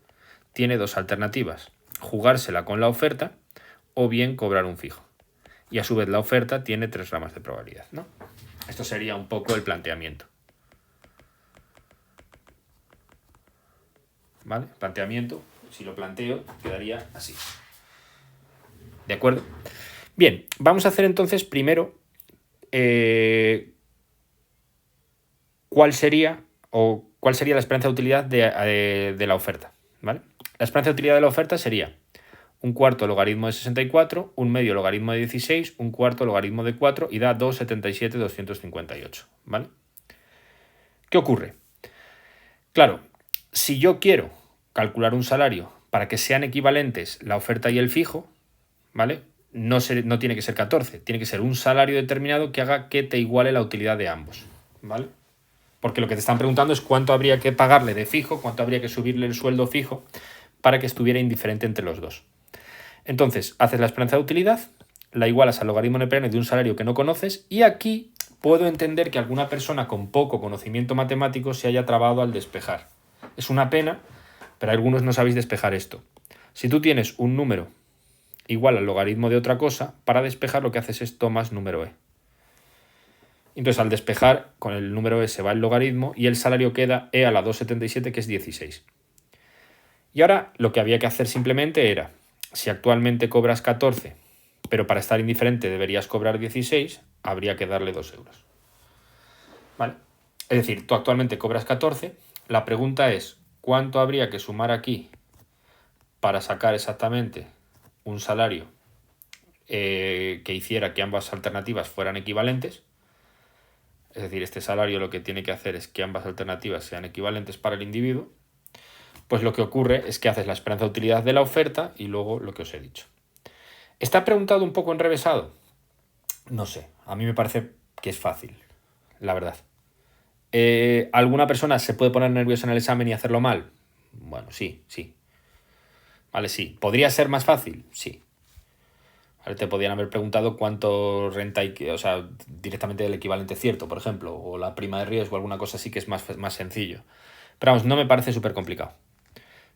tiene 2 alternativas, jugársela con la oferta o bien cobrar un fijo. Y a su vez la oferta tiene 3 ramas de probabilidad, ¿no? Esto sería un poco el planteamiento. ¿Vale? Planteamiento, si lo planteo, quedaría así. ¿De acuerdo? Bien, vamos a hacer entonces primero cuál sería la esperanza de utilidad de la oferta, ¿vale? La esperanza de utilidad de la oferta sería 1/4 logaritmo de 64, 1/2 logaritmo de 16, 1/4 logaritmo de 4 y da 2,77,258, ¿vale? ¿Qué ocurre? Claro, si yo quiero calcular un salario para que sean equivalentes la oferta y el fijo, ¿vale? No tiene que ser 14, tiene que ser un salario determinado que haga que te iguale la utilidad de ambos, ¿vale? Porque lo que te están preguntando es cuánto habría que pagarle de fijo, cuánto habría que subirle el sueldo fijo para que estuviera indiferente entre los dos. Entonces, haces la esperanza de utilidad, la igualas al logaritmo neperiano de un salario que no conoces y aquí puedo entender que alguna persona con poco conocimiento matemático se haya trabado al despejar. Es una pena, pero algunos no sabéis despejar esto. Si tú tienes un número igual al logaritmo de otra cosa, para despejar lo que haces es tomas número e. Entonces al despejar con el número e se va el logaritmo y el salario queda e a la 2,77 que es 16. Y ahora lo que había que hacer simplemente era, si actualmente cobras 14, pero para estar indiferente deberías cobrar 16, habría que darle 2 euros. ¿Vale? Es decir, tú actualmente cobras 14, la pregunta es, ¿cuánto habría que sumar aquí para sacar exactamente un salario que hiciera que ambas alternativas fueran equivalentes? Es decir, este salario lo que tiene que hacer es que ambas alternativas sean equivalentes para el individuo. Pues lo que ocurre es que haces la esperanza de utilidad de la oferta y luego lo que os he dicho. ¿Está preguntado un poco enrevesado? No sé, a mí me parece que es fácil, la verdad. ¿Alguna persona se puede poner nerviosa en el examen y hacerlo mal? Bueno, sí. Vale, sí. ¿Podría ser más fácil? Sí. Vale, te podrían haber preguntado cuánto renta hay, o sea, directamente el equivalente cierto, por ejemplo, o la prima de riesgo, alguna cosa así que es más sencillo. Pero vamos, no me parece súper complicado.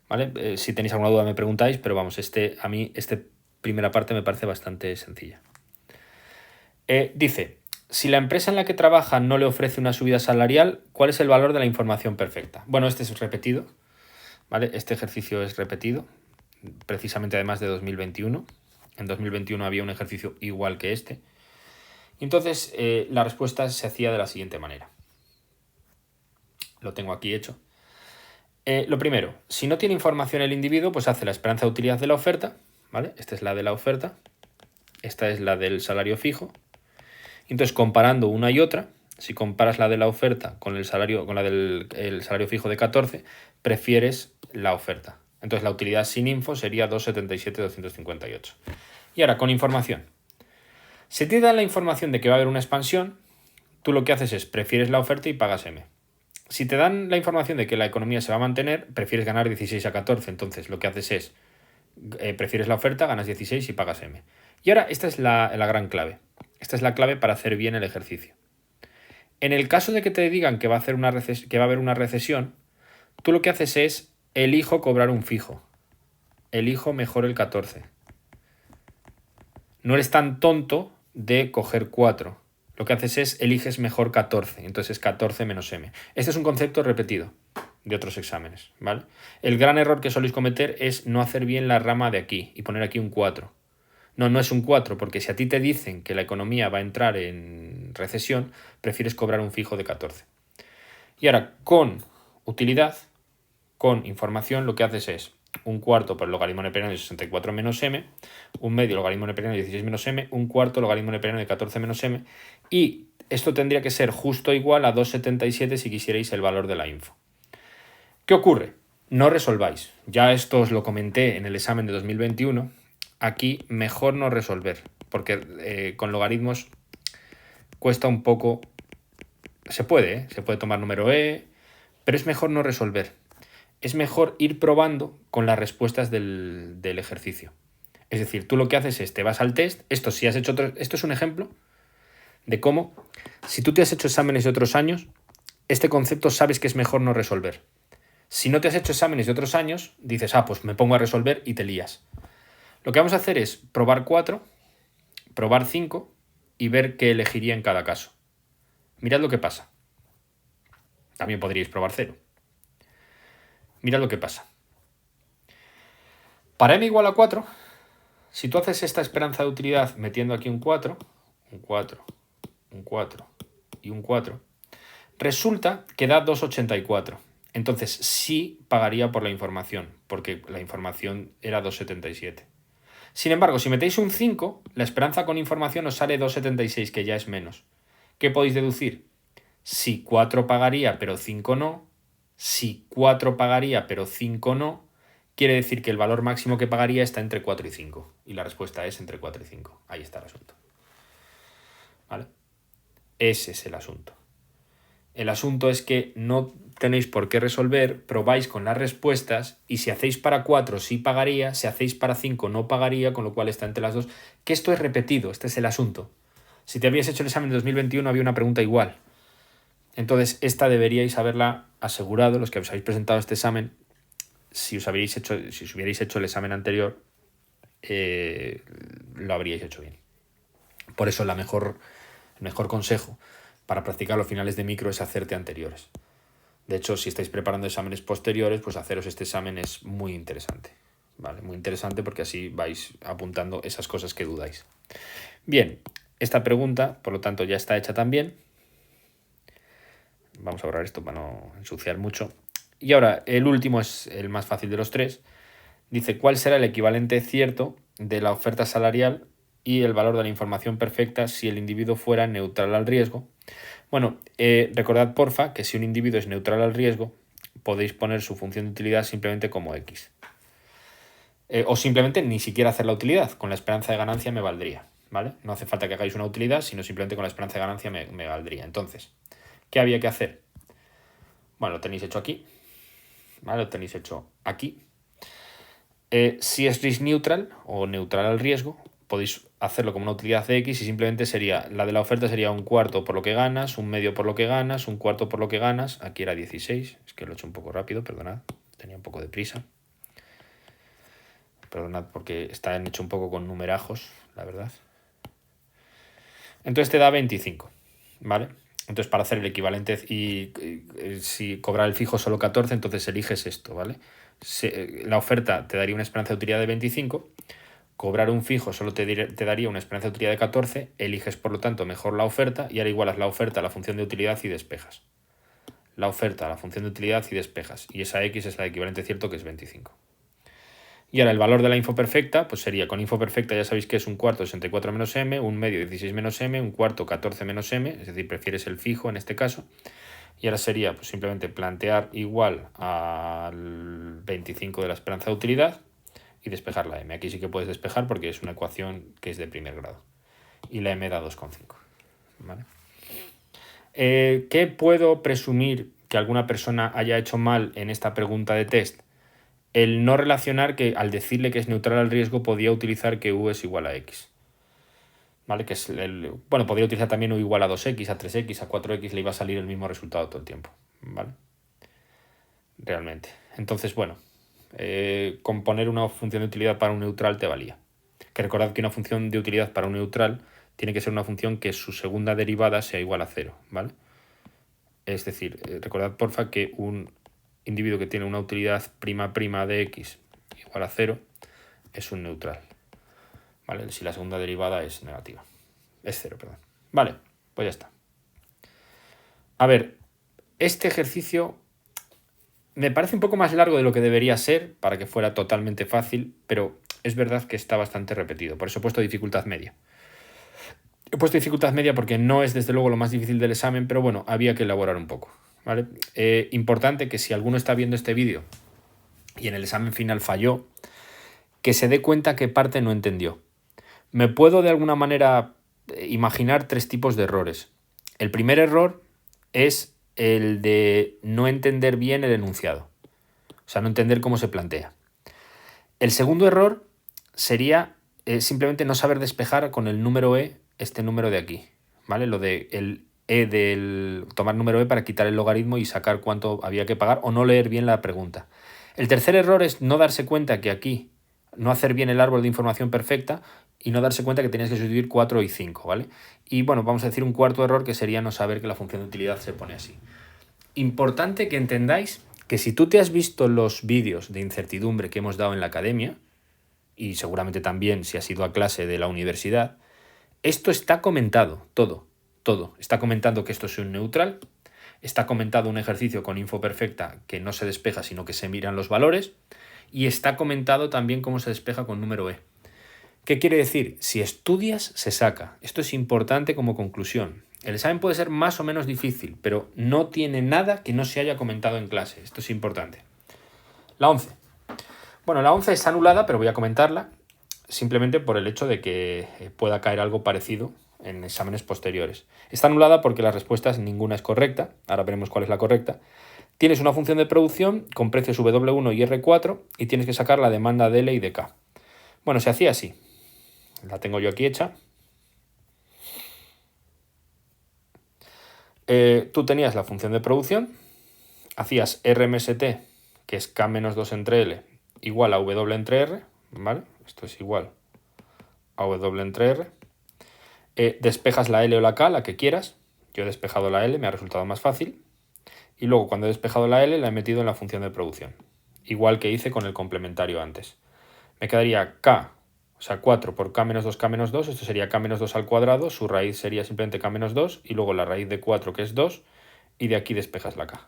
¿Vale? Si tenéis alguna duda me preguntáis, pero vamos, a mí esta primera parte me parece bastante sencilla. Dice, si la empresa en la que trabaja no le ofrece una subida salarial, ¿cuál es el valor de la información perfecta? Bueno, este es repetido, ¿vale? Este ejercicio es repetido, precisamente además de 2021. En 2021 había un ejercicio igual que este. Entonces, la respuesta se hacía de la siguiente manera. Lo tengo aquí hecho. Lo primero, si no tiene información el individuo, pues hace la esperanza de utilidad de la oferta, ¿vale? Esta es la de la oferta, esta es la del salario fijo. Entonces, comparando una y otra, si comparas la de la oferta con la del salario fijo de 14, prefieres la oferta. Entonces, la utilidad sin info sería 277,258. Y ahora, con información. Si te dan la información de que va a haber una expansión, tú lo que haces es prefieres la oferta y pagas M. Si te dan la información de que la economía se va a mantener, prefieres ganar 16 a 14. Entonces lo que haces es, prefieres la oferta, ganas 16 y pagas M. Y ahora esta es la gran clave. Esta es la clave para hacer bien el ejercicio. En el caso de que te digan que va a haber una recesión, tú lo que haces es, elijo cobrar un fijo. Elijo mejor el 14. No eres tan tonto de coger 4. Lo que haces es, eliges mejor 14, entonces es 14 menos m. Este es un concepto repetido de otros exámenes, ¿vale? El gran error que soléis cometer es no hacer bien la rama de aquí y poner aquí un 4. No es un 4, porque si a ti te dicen que la economía va a entrar en recesión, prefieres cobrar un fijo de 14. Y ahora, con utilidad, con información, lo que haces es un cuarto por el logaritmo neperiano de 64 menos m, un medio logaritmo neperiano de 16 menos m, un cuarto logaritmo neperiano de 14 menos m, y esto tendría que ser justo igual a 2,77 si quisierais el valor de la info. ¿Qué ocurre? No resolváis. Ya esto os lo comenté en el examen de 2021. Aquí mejor no resolver, porque con logaritmos cuesta un poco. Se puede tomar número e, pero es mejor no resolver. Es mejor ir probando con las respuestas del ejercicio. Es decir, tú lo que haces es, te vas al test, esto es un ejemplo de cómo, si tú te has hecho exámenes de otros años, este concepto sabes que es mejor no resolver. Si no te has hecho exámenes de otros años, dices, pues me pongo a resolver y te lías. Lo que vamos a hacer es probar 4, probar 5 y ver qué elegiría en cada caso. Mirad lo que pasa. También podríais probar 0. Mirad lo que pasa. Para m igual a 4, si tú haces esta esperanza de utilidad metiendo aquí un 4, un 4, un 4 y un 4, resulta que da 2,84. Entonces sí pagaría por la información, porque la información era 2,77. Sin embargo, si metéis un 5, la esperanza con información os sale 2,76, que ya es menos. ¿Qué podéis deducir? Si 4 pagaría pero 5 no, si 4 pagaría pero 5 no, quiere decir que el valor máximo que pagaría está entre 4 y 5. Y la respuesta es entre 4 y 5. Ahí está el asunto. ¿Vale? Ese es el asunto. El asunto es que no tenéis por qué resolver, probáis con las respuestas y si hacéis para 4 sí pagaría, si hacéis para 5 no pagaría, con lo cual está entre las dos. Que esto es repetido, este es el asunto. Si te habías hecho el examen de 2021 había una pregunta igual. Entonces esta deberíais haberla asegurado, los que os habéis presentado este examen, si os hubierais hecho el examen anterior, lo habríais hecho bien. Por eso el mejor consejo para practicar los finales de micro es hacerte anteriores. De hecho, si estáis preparando exámenes posteriores, pues haceros este examen es muy interesante. ¿Vale? Muy interesante porque así vais apuntando esas cosas que dudáis. Bien, esta pregunta, por lo tanto, ya está hecha también. Vamos a borrar esto para no ensuciar mucho. Y ahora, el último es el más fácil de los tres. Dice, ¿cuál será el equivalente cierto de la oferta salarial y el valor de la información perfecta si el individuo fuera neutral al riesgo? Bueno, recordad porfa que si un individuo es neutral al riesgo, podéis poner su función de utilidad simplemente como X. O simplemente ni siquiera hacer la utilidad, con la esperanza de ganancia me valdría, ¿vale? No hace falta que hagáis una utilidad, sino simplemente con la esperanza de ganancia me valdría. Entonces, ¿qué había que hacer? Bueno, lo tenéis hecho aquí, ¿vale? Lo tenéis hecho aquí. Si es risk neutral o neutral al riesgo, podéis hacerlo como una utilidad de X y simplemente sería, la de la oferta sería un cuarto por lo que ganas, un medio por lo que ganas, un cuarto por lo que ganas. Aquí era 16, es que lo he hecho un poco rápido, perdonad, tenía un poco de prisa. Perdonad porque están hecho un poco con numerajos, la verdad. Entonces te da 25, ¿vale? Entonces para hacer el equivalente y si cobrar el fijo solo 14, entonces eliges esto, ¿vale? La oferta te daría una esperanza de utilidad de 25, cobrar un fijo solo te daría una esperanza de utilidad de 14, eliges por lo tanto mejor la oferta y ahora igualas la oferta a la función de utilidad y despejas. La oferta a la función de utilidad y despejas. Y esa X es la equivalente cierto que es 25. Y ahora el valor de la info perfecta, pues sería con info perfecta ya sabéis que es un cuarto 64 menos m, un medio 16 menos m, un cuarto 14 menos m, es decir, prefieres el fijo en este caso. Y ahora sería pues simplemente plantear igual al 25 de la esperanza de utilidad y despejar la m. Aquí sí que puedes despejar porque es una ecuación que es de primer grado. Y la m da 2,5. ¿Vale? ¿Qué puedo presumir que alguna persona haya hecho mal en esta pregunta de test? El no relacionar que al decirle que es neutral al riesgo podía utilizar que u es igual a x. ¿Vale? Que es bueno, podría utilizar también u igual a 2x, a 3x, a 4x, le iba a salir el mismo resultado todo el tiempo. ¿Vale? Realmente. Entonces, bueno, componer una función de utilidad para un neutral te valía. Que recordad que una función de utilidad para un neutral tiene que ser una función que su segunda derivada sea igual a 0, ¿vale? Es decir, recordad porfa que un individuo que tiene una utilidad prima de x igual a 0 es un neutral, ¿vale? Si la segunda derivada es negativa. Es 0, perdón. Vale, pues ya está. A ver, este ejercicio me parece un poco más largo de lo que debería ser para que fuera totalmente fácil, pero es verdad que está bastante repetido. Por eso he puesto dificultad media. He puesto dificultad media porque no es desde luego lo más difícil del examen, pero bueno, había que elaborar un poco, ¿vale? Importante que si alguno está viendo este vídeo y en el examen final falló, que se dé cuenta qué parte no entendió. Me puedo de alguna manera imaginar 3 tipos de errores. El primer error es el de no entender bien el enunciado, o sea, no entender cómo se plantea. El segundo error sería simplemente no saber despejar con el número e este número de aquí, ¿vale? Lo de el e del tomar número e para quitar el logaritmo y sacar cuánto había que pagar o no leer bien la pregunta. El tercer error es no darse cuenta que aquí, no hacer bien el árbol de información perfecta y no darse cuenta que tenías que sustituir 4 y 5, ¿vale? Y bueno, vamos a decir un cuarto error que sería no saber que la función de utilidad se pone así. Importante que entendáis que si tú te has visto los vídeos de incertidumbre que hemos dado en la academia, y seguramente también si has ido a clase de la universidad, esto está comentado, todo. Está comentando que esto es un neutral, está comentado un ejercicio con info perfecta que no se despeja sino que se miran los valores, y está comentado también cómo se despeja con número e. ¿Qué quiere decir? Si estudias, se saca. Esto es importante como conclusión. El examen puede ser más o menos difícil, pero no tiene nada que no se haya comentado en clase. Esto es importante. La 11. Bueno, la 11 está anulada, pero voy a comentarla simplemente por el hecho de que pueda caer algo parecido en exámenes posteriores. Está anulada porque las respuestas ninguna es correcta. Ahora veremos cuál es la correcta. Tienes una función de producción con precios W1 y R4 y tienes que sacar la demanda de L y de K. Bueno, se hacía así. La tengo yo aquí hecha. Tú tenías la función de producción, hacías RMST, que es K menos 2 entre L, igual a W entre R, ¿vale? Esto es igual a W entre R. Despejas la L o la K, la que quieras. Yo he despejado la L, me ha resultado más fácil. Y luego cuando he despejado la L, la he metido en la función de producción. Igual que hice con el complementario antes. Me quedaría K, o sea 4 por K menos 2, K menos 2. Esto sería K menos 2 al cuadrado. Su raíz sería simplemente K menos 2. Y luego la raíz de 4, que es 2. Y de aquí despejas la K.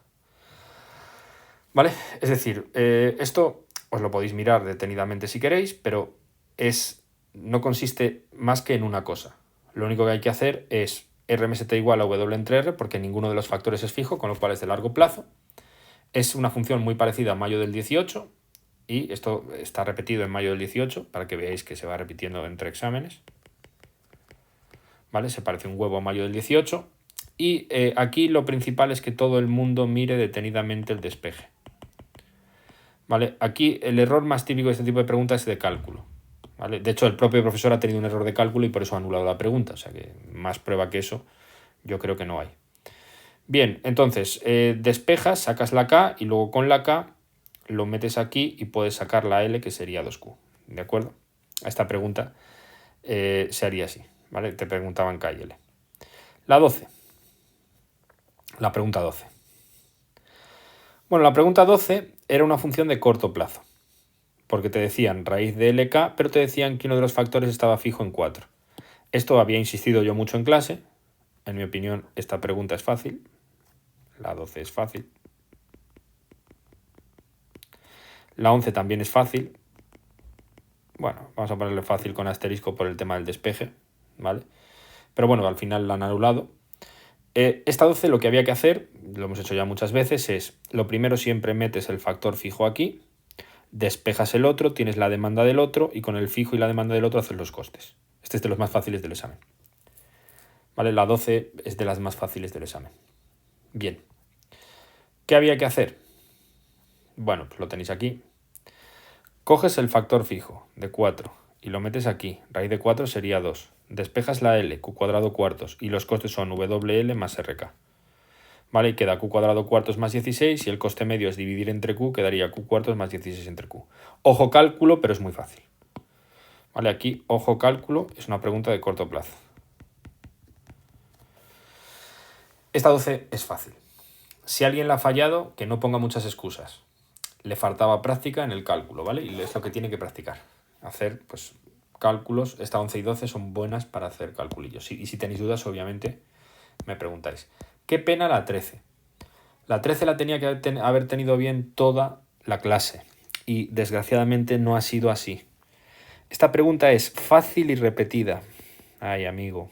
¿Vale? Es decir, esto os lo podéis mirar detenidamente si queréis, pero no consiste más que en una cosa. Lo único que hay que hacer es RMST igual a W entre R, porque ninguno de los factores es fijo, con lo cual es de largo plazo. Es una función muy parecida a mayo del 18, y esto está repetido en mayo del 18, para que veáis que se va repitiendo entre exámenes. ¿Vale? Se parece un huevo a mayo del 18. Y aquí lo principal es que todo el mundo mire detenidamente el despeje. ¿Vale? Aquí el error más típico de este tipo de preguntas es de cálculo. ¿Vale? De hecho, el propio profesor ha tenido un error de cálculo y por eso ha anulado la pregunta. O sea que más prueba que eso yo creo que no hay. Bien, entonces despejas, sacas la K y luego con la K lo metes aquí y puedes sacar la L, que sería 2Q. ¿De acuerdo? A esta pregunta se haría así. ¿Vale? Te preguntaban K y L. La 12. La pregunta 12. Bueno, la pregunta 12 era una función de corto plazo, porque te decían raíz de LK, pero te decían que uno de los factores estaba fijo en 4. Esto había insistido yo mucho en clase. En mi opinión, esta pregunta es fácil. La 12 es fácil. La 11 también es fácil. Bueno, vamos a ponerle fácil con asterisco por el tema del despeje, ¿vale? Pero bueno, al final la han anulado. Esta 12 lo que había que hacer, lo hemos hecho ya muchas veces, es lo primero siempre metes el factor fijo aquí, despejas el otro, tienes la demanda del otro y con el fijo y la demanda del otro haces los costes. Este es de los más fáciles del examen. ¿Vale? La 12 es de las más fáciles del examen. Bien. ¿Qué había que hacer? Bueno, pues lo tenéis aquí. Coges el factor fijo de 4 y lo metes aquí. Raíz de 4 sería 2. Despejas la L, Q cuadrado cuartos, y los costes son WL más RK. ¿Vale? Y queda Q cuadrado cuartos más 16 y el coste medio es dividir entre Q, quedaría Q cuartos más 16 entre Q. Ojo cálculo, pero es muy fácil. ¿Vale? Aquí, ojo cálculo, es una pregunta de corto plazo. Esta 12 es fácil. Si alguien la ha fallado, que no ponga muchas excusas. Le faltaba práctica en el cálculo, ¿vale? Y es lo que tiene que practicar. Hacer, pues, cálculos. Esta 11 y 12 son buenas para hacer calculillos. Y si tenéis dudas, obviamente, me preguntáis. ¿Qué pena la 13? La 13 la tenía que haber tenido bien toda la clase. Y, desgraciadamente, no ha sido así. Esta pregunta es fácil y repetida. Ay, amigo.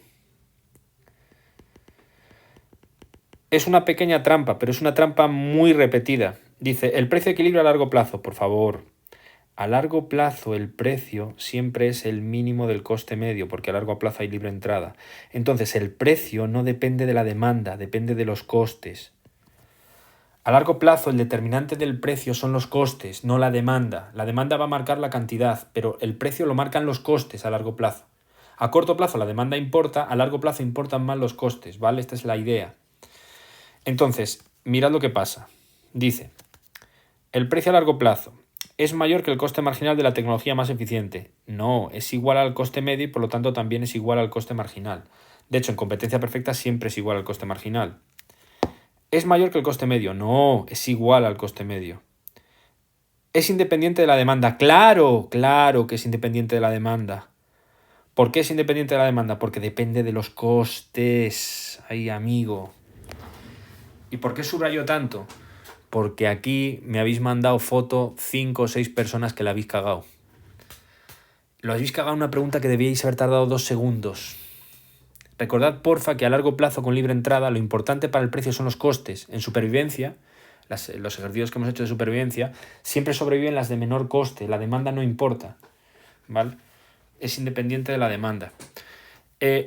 Es una pequeña trampa, pero es una trampa muy repetida. Dice, el precio de equilibrio a largo plazo, por favor. A largo plazo el precio siempre es el mínimo del coste medio, porque a largo plazo hay libre entrada. Entonces el precio no depende de la demanda, depende de los costes. A largo plazo el determinante del precio son los costes, no la demanda. La demanda va a marcar la cantidad, pero el precio lo marcan los costes a largo plazo. A corto plazo la demanda importa, a largo plazo importan más los costes, ¿vale? Esta es la idea. Entonces, mirad lo que pasa. Dice, el precio a largo plazo es mayor que el coste marginal de la tecnología más eficiente. No, es igual al coste medio y por lo tanto también es igual al coste marginal. De hecho, en competencia perfecta siempre es igual al coste marginal. ¿Es mayor que el coste medio? No, es igual al coste medio. ¿Es independiente de la demanda? Claro, claro que es independiente de la demanda. ¿Por qué es independiente de la demanda? Porque depende de los costes. Ay, amigo. ¿Y por qué subrayo tanto? Porque aquí me habéis mandado foto 5 o 6 personas que la habéis cagado. Lo habéis cagado en una pregunta que debíais haber tardado 2 segundos. Recordad, porfa, que a largo plazo con libre entrada lo importante para el precio son los costes. En supervivencia, los ejercicios que hemos hecho de supervivencia, siempre sobreviven las de menor coste. La demanda no importa, ¿vale? Es independiente de la demanda.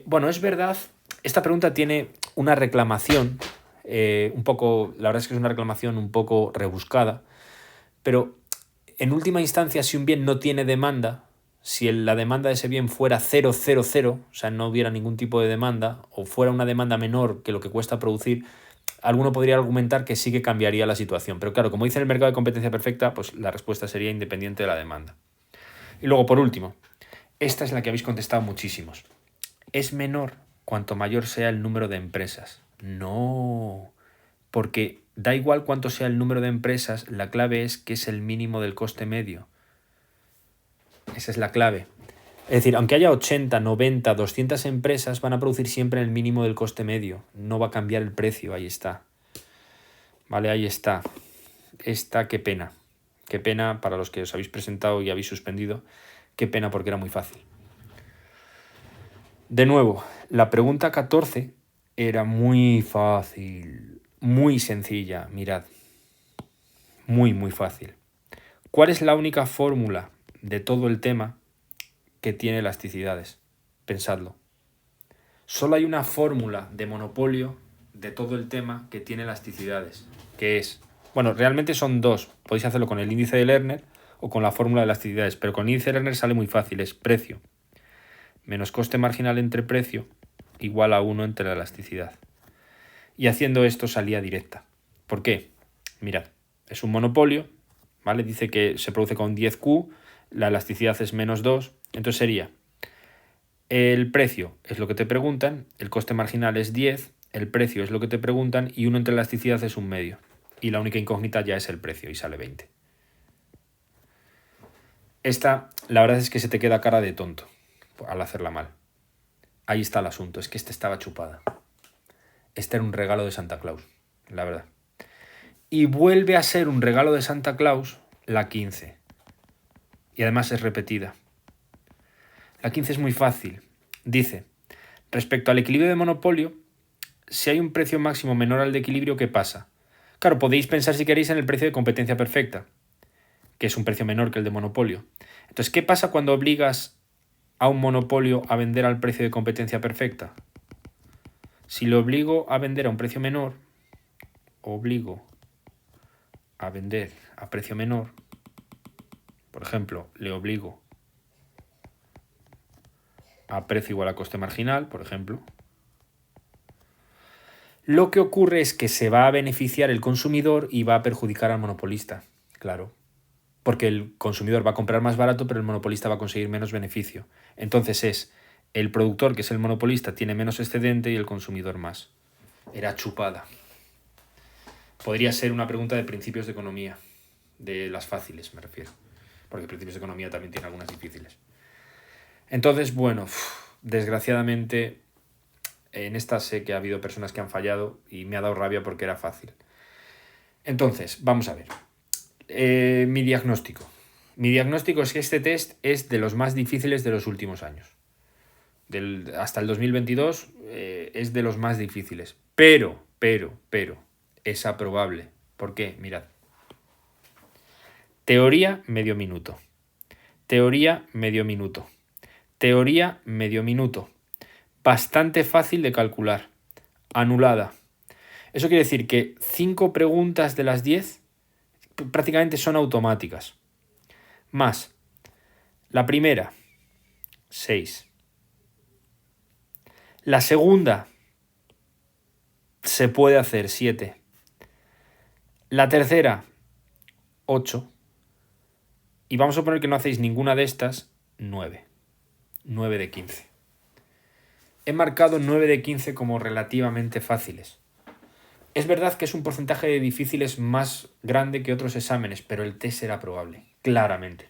Bueno, es verdad, esta pregunta tiene una reclamación, un poco, la verdad es que es una reclamación un poco rebuscada, pero en última instancia, si un bien no tiene demanda, si la demanda de ese bien fuera 000, o sea, no hubiera ningún tipo de demanda, o fuera una demanda menor que lo que cuesta producir, alguno podría argumentar que sí que cambiaría la situación. Pero claro, como dice en el mercado de competencia perfecta, pues la respuesta sería independiente de la demanda. Y luego, por último, esta es la que habéis contestado muchísimos. Es menor cuanto mayor sea el número de empresas. No, porque da igual cuánto sea el número de empresas, la clave es que es el mínimo del coste medio. Esa es la clave. Es decir, aunque haya 80, 90, 200 empresas, van a producir siempre el mínimo del coste medio. No va a cambiar el precio, ahí está. Vale, ahí está. Qué pena. Qué pena para los que os habéis presentado y habéis suspendido. Qué pena porque era muy fácil. De nuevo, la pregunta 14 era muy fácil. Muy sencilla, mirad. Muy, muy fácil. ¿Cuál es la única fórmula de todo el tema que tiene elasticidades? Pensadlo. Solo hay una fórmula de monopolio de todo el tema que tiene elasticidades, que es, bueno, realmente son dos. Podéis hacerlo con el índice de Lerner o con la fórmula de elasticidades, pero con el índice de Lerner sale muy fácil, es precio menos coste marginal entre precio igual a 1 entre la elasticidad. Y haciendo esto salía directa. ¿Por qué? Mirad, es un monopolio, ¿vale? Dice que se produce con 10Q, la elasticidad es menos 2, entonces sería el precio es lo que te preguntan, el coste marginal es 10, el precio es lo que te preguntan y 1 entre la elasticidad es un medio. Y la única incógnita ya es el precio y sale 20. Esta, la verdad es que se te queda cara de tonto al hacerla mal. Ahí está el asunto, es que esta estaba chupada. Este era un regalo de Santa Claus, la verdad. Y vuelve a ser un regalo de Santa Claus la 15. Y además es repetida. La 15 es muy fácil. Dice, respecto al equilibrio de monopolio, si hay un precio máximo menor al de equilibrio, ¿qué pasa? Claro, podéis pensar si queréis en el precio de competencia perfecta, que es un precio menor que el de monopolio. Entonces, ¿qué pasa cuando obligas a un monopolio a vender al precio de competencia perfecta? Si lo obligo a vender a un precio menor, obligo a vender a precio menor, por ejemplo, le obligo a precio igual a coste marginal, por ejemplo, lo que ocurre es que se va a beneficiar el consumidor y va a perjudicar al monopolista, claro, porque el consumidor va a comprar más barato, pero el monopolista va a conseguir menos beneficio. Entonces es el productor, que es el monopolista, tiene menos excedente y el consumidor más. Era chupada. Podría ser una pregunta de principios de economía, de las fáciles me refiero, porque principios de economía también tiene algunas difíciles. Entonces, bueno, desgraciadamente en esta sé que ha habido personas que han fallado y me ha dado rabia porque era fácil. Entonces, vamos a ver. Mi diagnóstico. Mi diagnóstico es que este test es de los más difíciles de los últimos años. Hasta el 2022 es de los más difíciles. Pero, es aprobable. ¿Por qué? Mirad. Teoría, medio minuto. Teoría, medio minuto. Teoría, medio minuto. Bastante fácil de calcular. Anulada. Eso quiere decir que 5 preguntas de las 10 prácticamente son automáticas. Más. La primera, 6. La segunda, se puede hacer 7. La tercera, 8. Y vamos a poner que no hacéis ninguna de estas, 9. 9 de 15. He marcado 9 de 15 como relativamente fáciles. Es verdad que es un porcentaje de difíciles más grande que otros exámenes, pero el test era probable, claramente.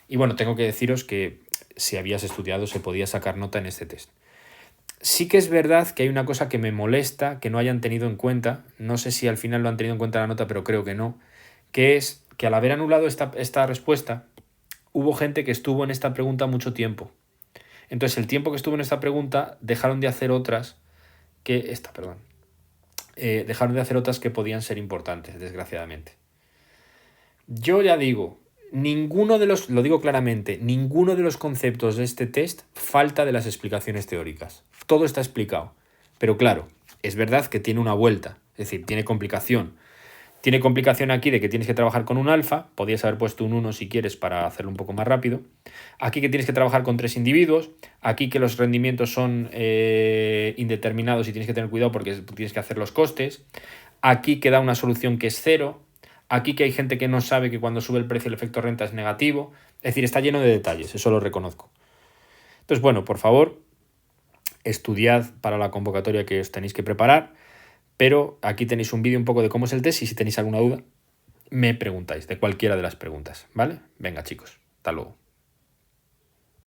Y bueno, tengo que deciros que si habías estudiado se podía sacar nota en este test. Sí que es verdad que hay una cosa que me molesta que no hayan tenido en cuenta, no sé si al final lo han tenido en cuenta la nota, pero creo que no, que es que al haber anulado esta respuesta, hubo gente que estuvo en esta pregunta mucho tiempo. Entonces, el tiempo que estuvo en esta pregunta, dejaron de hacer otras que... dejaron de hacer otras que podían ser importantes, desgraciadamente. Yo ya digo, lo digo claramente, ninguno de los conceptos de este test falta de las explicaciones teóricas. Todo está explicado. Pero claro, es verdad que tiene una vuelta, es decir, tiene complicación. Tiene complicación aquí de que tienes que trabajar con un alfa, podías haber puesto un 1 si quieres para hacerlo un poco más rápido. Aquí que tienes que trabajar con 3 individuos, aquí que los rendimientos son indeterminados y tienes que tener cuidado porque tienes que hacer los costes. Aquí que da una solución que es 0. Aquí que hay gente que no sabe que cuando sube el precio el efecto renta es negativo. Es decir, está lleno de detalles, eso lo reconozco. Entonces, bueno, por favor, estudiad para la convocatoria que os tenéis que preparar. Pero aquí tenéis un vídeo un poco de cómo es el test y si tenéis alguna duda, me preguntáis de cualquiera de las preguntas, ¿vale? Venga, chicos, hasta luego.